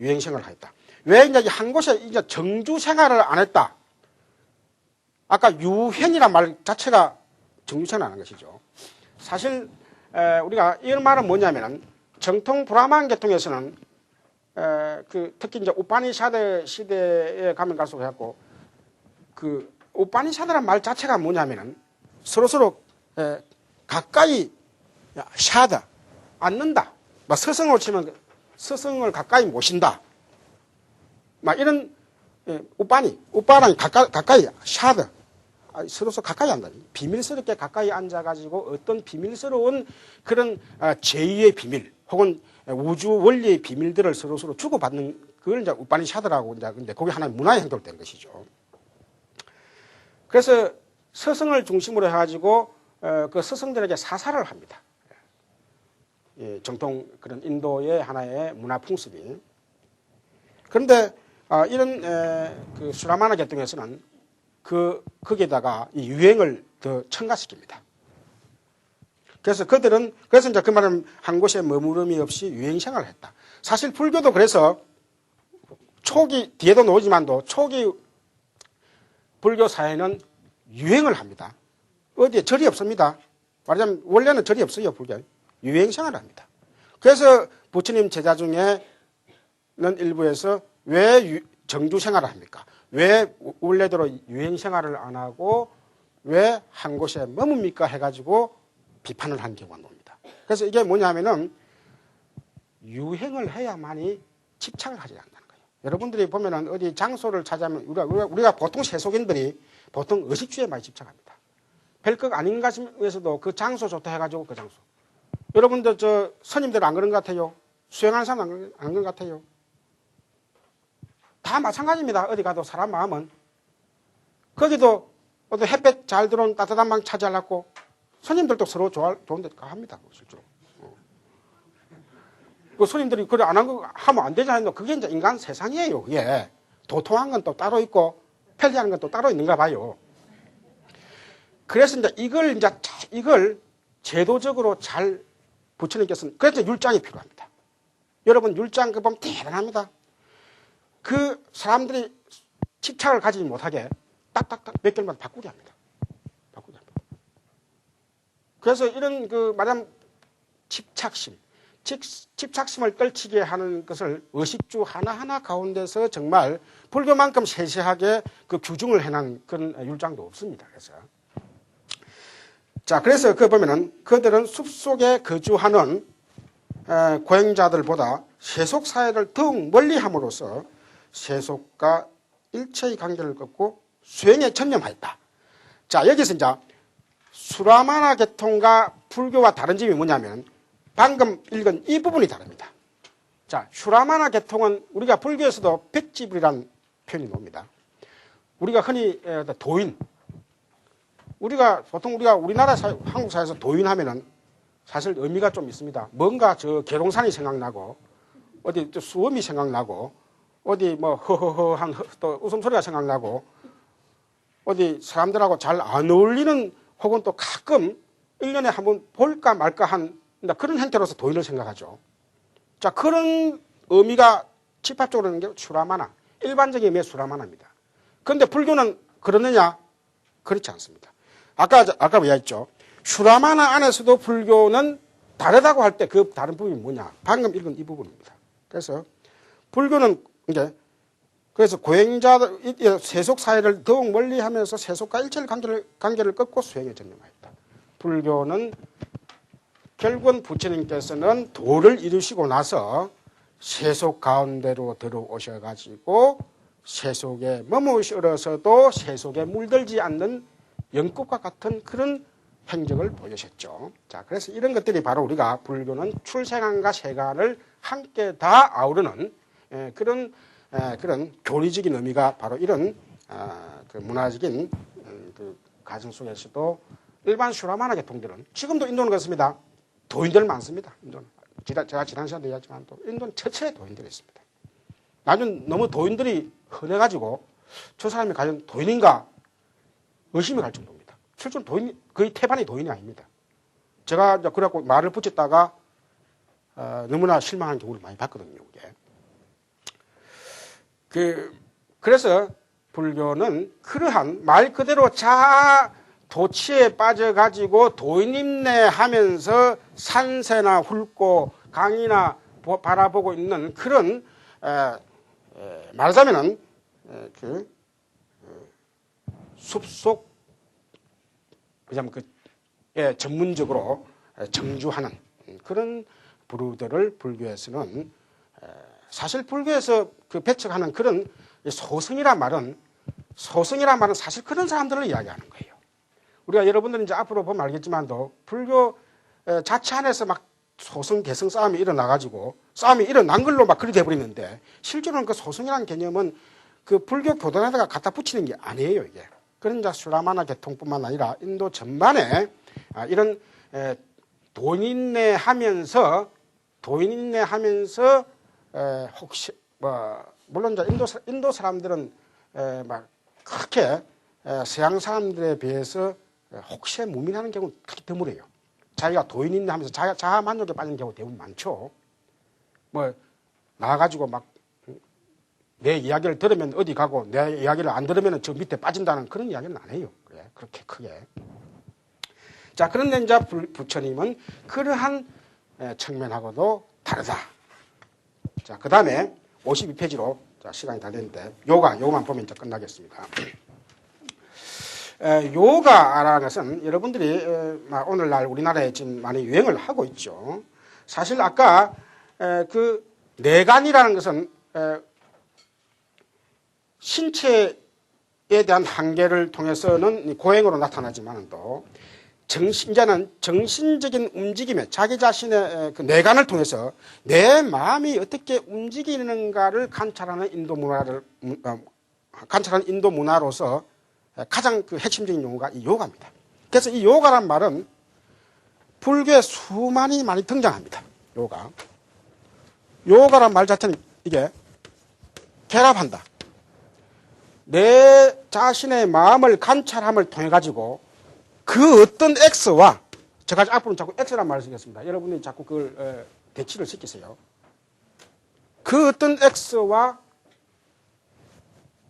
유행 생활을 하였다. 왜 이제 한 곳에 이제 정주 생활을 안 했다? 아까 유행이란 말 자체가 정주 생활을 안 한 것이죠. 사실 우리가 이 말은 뭐냐면은 정통 브라만 계통에서는 특히 이제 우파니샤드 시대에 가면 갈수록 해갖고 그 우파니샤드란 말 자체가 뭐냐면은 서로 가까이 샤다 앉는다. 막 서성을 치면 서성을 가까이 모신다. 막 이런 우파랑 가까이 샤다. 서로서 가까이 앉는다. 비밀스럽게 가까이 앉아가지고 어떤 비밀스러운 그런 제2의 비밀 혹은 우주 원리의 비밀들을 서로 주고받는 그걸 이제 우파니샤드라고 이제 근데 그게 하나의 문화의 행동이 된 것이죠. 그래서 서성을 중심으로 해가지고 그 서성들에게 사사를 합니다. 정통 그런 인도의 하나의 문화 풍습이. 그런데 이런 그 수라마나 계통에서는 거기에다가 이 유행을 더 첨가시킵니다. 그래서 이제 그 말은 한 곳에 머무름이 없이 유행 생활을 했다. 사실 불교도 그래서 초기, 뒤에도 나오지만도 초기 불교 사회는 유행을 합니다. 어디에 절이 없습니다. 말하자면 원래는 절이 없어요, 불교. 유행 생활을 합니다. 그래서 부처님 제자 중에는 일부에서 왜 정주 생활을 합니까? 왜 원래대로 유행 생활을 안 하고 왜 한 곳에 머뭅니까? 해가지고 비판을 한 경우가 나옵니다. 그래서 이게 뭐냐면은 유행을 해야만이 집착을 하지 않는다는 거예요. 여러분들이 보면은 어디 장소를 찾아면 우리가 보통 세속인들이 보통 의식주에 많이 집착합니다. 별것 아닌 것에서도 그 장소 좋다 해가지고 그 장소. 여러분들 저 스님들 안 그런 것 같아요? 수행하는 사람 안 그런 것 같아요? 다 마찬가지입니다. 어디 가도 사람 마음은. 거기도 어떤 햇볕 잘 들어온 따뜻한 방 차지하려고 손님들도 서로 좋은 데 합니다. 실제로. 그 손님들이 그래 안 하면 안 되잖아요. 그게 이제 인간 세상이에요. 그게 도통한 건 또 따로 있고 편리한 건 또 따로 있는가 봐요. 그래서 이제 이걸 제도적으로 잘 부처님께서는 그래서 율장이 필요합니다. 여러분 율장 그 보면 대단합니다. 그 사람들이 집착을 가지지 못하게 딱딱딱 몇 개월마다 바꾸게 합니다. 그래서 이런 그 말하자면 집착심을 떨치게 하는 것을 의식주 하나하나 가운데서 정말 불교만큼 세세하게 그 규정을 해놓은 그런 율장도 없습니다. 그래서 그 보면은 그들은 숲속에 거주하는 고행자들보다 세속사회를 더욱 멀리 함으로써 세속과 일체의 관계를 끊고 수행에 전념하였다. 자, 여기서 이제 수라마나 계통과 불교와 다른 점이 뭐냐면 방금 읽은 이 부분이 다릅니다. 자, 수라마나 계통은 우리가 불교에서도 백지불이라는 표현이 나옵니다. 우리가 흔히 도인, 보통 우리가 우리나라 한국 사회에서 도인하면은 사실 의미가 좀 있습니다. 뭔가 저 계룡산이 생각나고 어디 또 수엄이 생각나고 어디 뭐 허허허한 또 웃음소리가 생각나고 어디 사람들하고 잘 안 어울리는 혹은 또 가끔 1년에 한번 볼까 말까 한 그런 형태로서 도인을 생각하죠. 자, 그런 의미가 집합적으로 있는 게 수라마나, 일반적인 의미의 수라마나입니다. 그런데 불교는 그러느냐? 그렇지 않습니다. 아까 이야기했죠. 수라마나 안에서도 불교는 다르다고 할 때 그 다른 부분이 뭐냐? 방금 읽은 이 부분입니다. 그래서 불교는 이제 그래서 고행자들 세속 사회를 더욱 멀리하면서 세속과 일체의 관계를 끊고 수행에 전념하였다. 불교는 결국은 부처님께서는 도를 이루시고 나서 세속 가운데로 들어오셔가지고 세속에 머무셔서도 세속에 물들지 않는 영국과 같은 그런 행적을 보여주셨죠. 자, 그래서 이런 것들이 바로 우리가 불교는 출생안과 세간을 함께 다 아우르는 그런 교리적인 의미가 바로 이런 그 문화적인 그 가정 속에서도 일반 수라마나 계통들은 지금도 인도는 그렇습니다. 도인들 많습니다. 인도는. 제가 지난 시간에 얘기했지만 또 인도는 처처에 도인들이 있습니다. 나중에 너무 도인들이 흔해가지고 저 사람이 과연 도인인가 의심이 갈 정도입니다. 실제로 거의 태반이 도인이 아닙니다. 제가 그래갖고 말을 붙였다가 너무나 실망한 경우를 많이 봤거든요. 그래서 불교는 그러한 말 그대로 자아 도취에 빠져가지고 도인임내 하면서 산세나 훑고 강이나 바라보고 있는 그런 말하자면은 숲속 전문적으로 정주하는 그런 부류들을 불교에서는 사실 불교에서 그 배척하는 그런 소승이란 말은 사실 그런 사람들을 이야기하는 거예요. 우리가 여러분들은 이제 앞으로 보면 알겠지만도 불교 자체 안에서 막 소승 개성 싸움이 일어나가지고 싸움이 일어난 걸로 막 그리 돼버리는데 실제로는 그 소승이라는 개념은 그 불교 교단에다가 갖다 붙이는 게 아니에요, 이게. 그런 이제 수라마나 계통뿐만 아니라 인도 전반에 이런 도인인내 하면서 혹시 물론 이제 인도 사람들은 막 그렇게 서양 사람들에 비해서 혹시 무민하는 경우는 그렇게 드물어요. 자기가 도인인내 하면서 자아 만족에 빠지는 경우 대부분 많죠. 뭐 나와가지고 막 내 이야기를 들으면 어디 가고 내 이야기를 안 들으면 저 밑에 빠진다는 그런 이야기는 안 해요. 그렇게 크게. 자, 그런데 이제 부처님은 그러한 측면하고도 다르다. 자, 그 다음에 52페이지로 시간이 다 됐는데 요거만 보면 이제 끝나겠습니다. 요가라는 것은 여러분들이 오늘날 우리나라에 지금 많이 유행을 하고 있죠. 사실 아까 그 내관이라는 것은 신체에 대한 한계를 통해서는 고행으로 나타나지만 또 이제는 정신적인 움직임에 자기 자신의 그 내관을 통해서 내 마음이 어떻게 움직이는가를 관찰하는 인도 문화로서 가장 그 핵심적인 용어가 이 요가입니다. 그래서 이 요가란 말은 불교에 수많이 많이 등장합니다. 요가. 요가란 말 자체는 이게 결합한다. 내 자신의 마음을 관찰함을 통해 가지고 그 어떤 X와 제가 앞으로는 자꾸 X란 말을 쓰겠습니다. 여러분이 자꾸 그걸 대치를 시키세요. 그 어떤 X와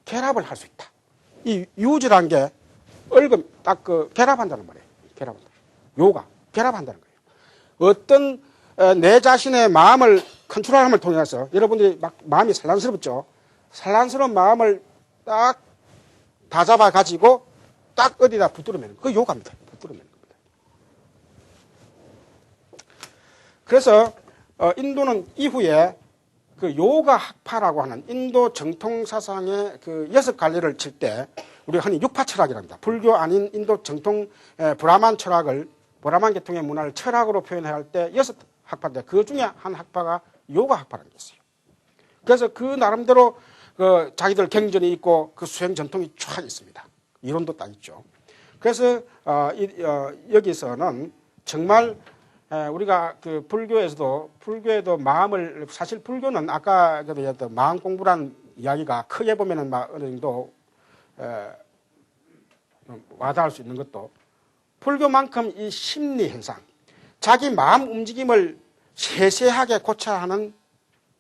결합을 할 수 있다. 이 유지란 게 딱 그 결합한다는 말이에요. 결합한다. 요가 결합한다는 거예요. 어떤 내 자신의 마음을 컨트롤함을 통해서 여러분들이 막 마음이 산란스럽죠. 산란스러운 마음을 딱 다잡아 가지고 딱 어디다 붙들어매는 그 요가입니다. 붙들어매는 겁니다. 그래서 인도는 이후에 그 요가 학파라고 하는 인도 정통 사상의 그 6갈래를 칠 때 우리가 흔히 육파 철학이라고 합니다. 불교 아닌 인도 정통 브라만 철학을 브라만 계통의 문화를 철학으로 표현해야 할 때 6학파인데 그 중에 한 학파가 요가 학파라는 게 있어요. 그래서 그 나름대로 그 자기들 경전이 있고 그 수행 전통이 쫙 있습니다. 이론도 딱 있죠. 그래서 여기서는 정말 우리가 그 불교에도 마음을 사실 불교는 아까 얘기했던 마음 공부란 이야기가 크게 보면은 막 어느 정도 와닿을 수 있는 것도 불교만큼 이 심리 현상, 자기 마음 움직임을 세세하게 고쳐야 하는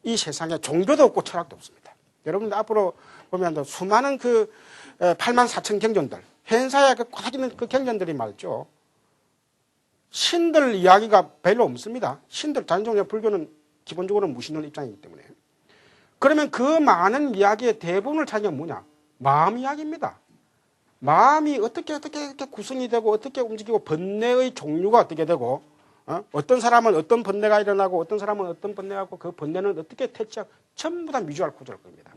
이 세상에 종교도 없고 철학도 없습니다. 여러분들 앞으로 보면 수많은 그 84,000 경전들, 현사에 그 꽉 있는 그 경전들이 말이죠. 신들 이야기가 별로 없습니다. 신들, 단종의 불교는 기본적으로 무신론 입장이기 때문에. 그러면 그 많은 이야기의 대부분을 찾는 게 뭐냐? 마음 이야기입니다. 마음이 어떻게 구성이 되고 어떻게 움직이고 번뇌의 종류가 어떻게 되고 어떤 사람은 어떤 번뇌가 일어나고 어떤 사람은 어떤 번뇌가 있고 그 번뇌는 어떻게 퇴치하고 전부 다 미주알 구조일 겁니다.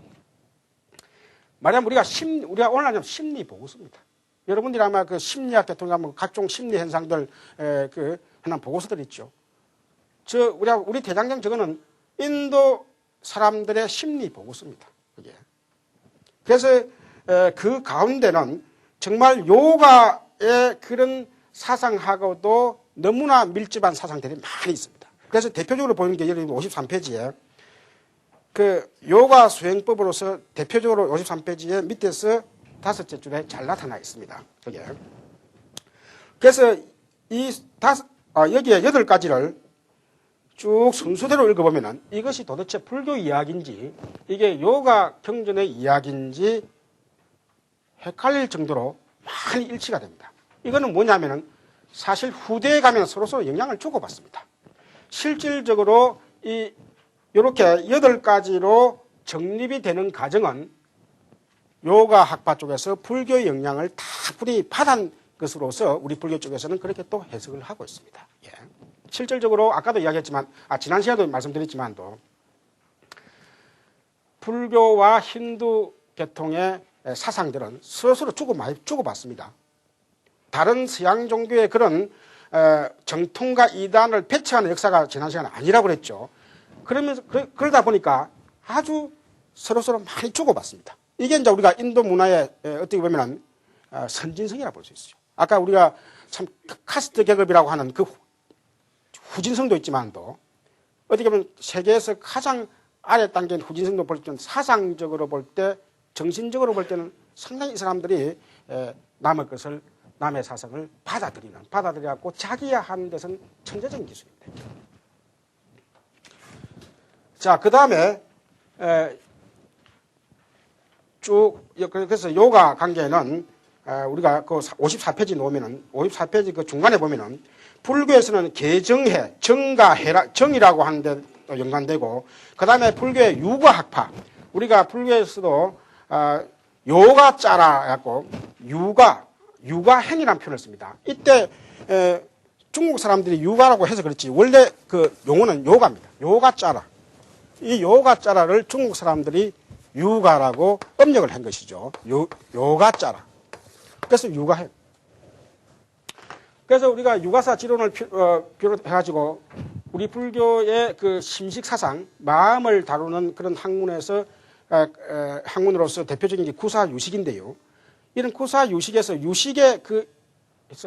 말하자면 우리가 오늘 하자면 심리 보고서입니다. 여러분들이 아마 그 심리학계 통해서 각종 심리 현상들 그 하나 보고서들 있죠. 우리 대장경 저거는 인도 사람들의 심리 보고서입니다. 그게. 그래서 그 가운데는 정말 요가의 그런 사상하고도 너무나 밀접한 사상들이 많이 있습니다. 그래서 대표적으로 보이는 게 여기 53페이지에 그 요가 수행법으로서 대표적으로 53페이지에 밑에서 5째 줄에 잘 나타나 있습니다. 그게. 그래서 여기에 8가지를 쭉 순서대로 읽어보면은 이것이 도대체 불교 이야기인지 이게 요가 경전의 이야기인지 헷갈릴 정도로 많이 일치가 됩니다. 이거는 뭐냐면은 사실 후대에 가면 서로서로 영향을 주고받습니다. 실질적으로 이렇게 8가지로 정립이 되는 과정은 요가 학파 쪽에서 불교의 영향을 다 뿌리 받은 것으로서 우리 불교 쪽에서는 그렇게 또 해석을 하고 있습니다. 예. 실질적으로 아까도 이야기했지만 지난 시간에도 말씀드렸지만도 불교와 힌두 계통의 사상들은 서로서로 많이 주고받습니다. 다른 서양 종교의 그런 정통과 이단을 배치하는 역사가 지난 시간에 아니라고 그랬죠. 그러다 보니까 아주 서로서로 많이 주고받습니다. 이게 이제 우리가 인도 문화의 어떻게 보면 선진성이라고 볼 수 있어요. 아까 우리가 참 카스트 계급이라고 하는 그 후진성도 있지만도 어떻게 보면 세계에서 가장 아래 단계인 후진성도 볼 때는 사상적으로 볼 때 정신적으로 볼 때는 상당히 이 사람들이 남의 사상을 받아들여갖고 자기화하는 데서는 천재적인 기술입니다. 자, 그 다음에 그래서 요가 관계는 우리가 그 54페이지 놓으면은 54페이지 그 중간에 보면은 불교에서는 개정해, 정이라고 하는데 또 연관되고 그 다음에 불교의 유가학파 우리가 불교에서도 요가자라 갖고 육아행이라는 표현을 씁니다. 이때 중국 사람들이 육아라고 해서 그렇지 원래 그 용어는 요가입니다. 요가자라. 이 요가자라를 중국 사람들이 유가라고 음력을 한 것이죠. 요가자라. 그래서 육아행. 그래서 우리가 육아사 지론을 비롯해가지고 우리 불교의 그 심식 사상, 마음을 다루는 그런 학문으로서 대표적인 게 구사유식인데요. 이런 구사 유식에서 유식의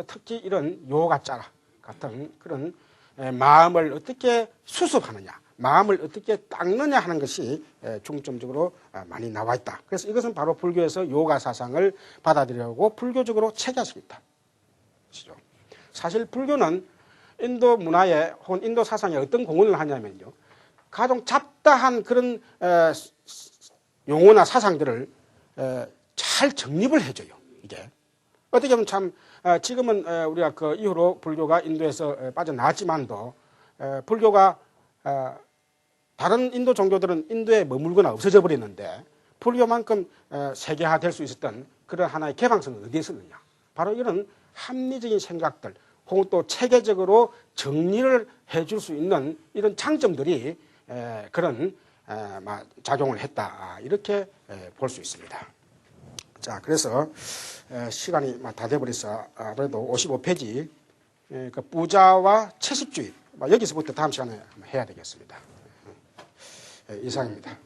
특히 이런 요가자 같은 그런 마음을 어떻게 수습하느냐, 마음을 어떻게 닦느냐 하는 것이 중점적으로 많이 나와 있다. 그래서 이것은 바로 불교에서 요가 사상을 받아들이려고 불교적으로 체계화시켰다. 사실 불교는 인도 문화에 혹은 인도 사상에 어떤 공헌을 하냐면요, 가장 잡다한 그런 용어나 사상들을 잘 정립을 해줘요. 이게 어떻게 보면 참 지금은 우리가 그 이후로 불교가 인도에서 빠져나왔지만도 불교가 다른 인도 종교들은 인도에 머물거나 없어져 버렸는데 불교만큼 세계화될 수 있었던 그런 하나의 개방성은 어디에 있었느냐. 바로 이런 합리적인 생각들 혹은 또 체계적으로 정리를 해줄 수 있는 이런 장점들이 그런 작용을 했다. 이렇게 볼 수 있습니다. 자, 그래서 시간이 다 돼버려서 아무래도 55페이지 그 부자와 채식주의 여기서부터 다음 시간에 해야 되겠습니다. 이상입니다.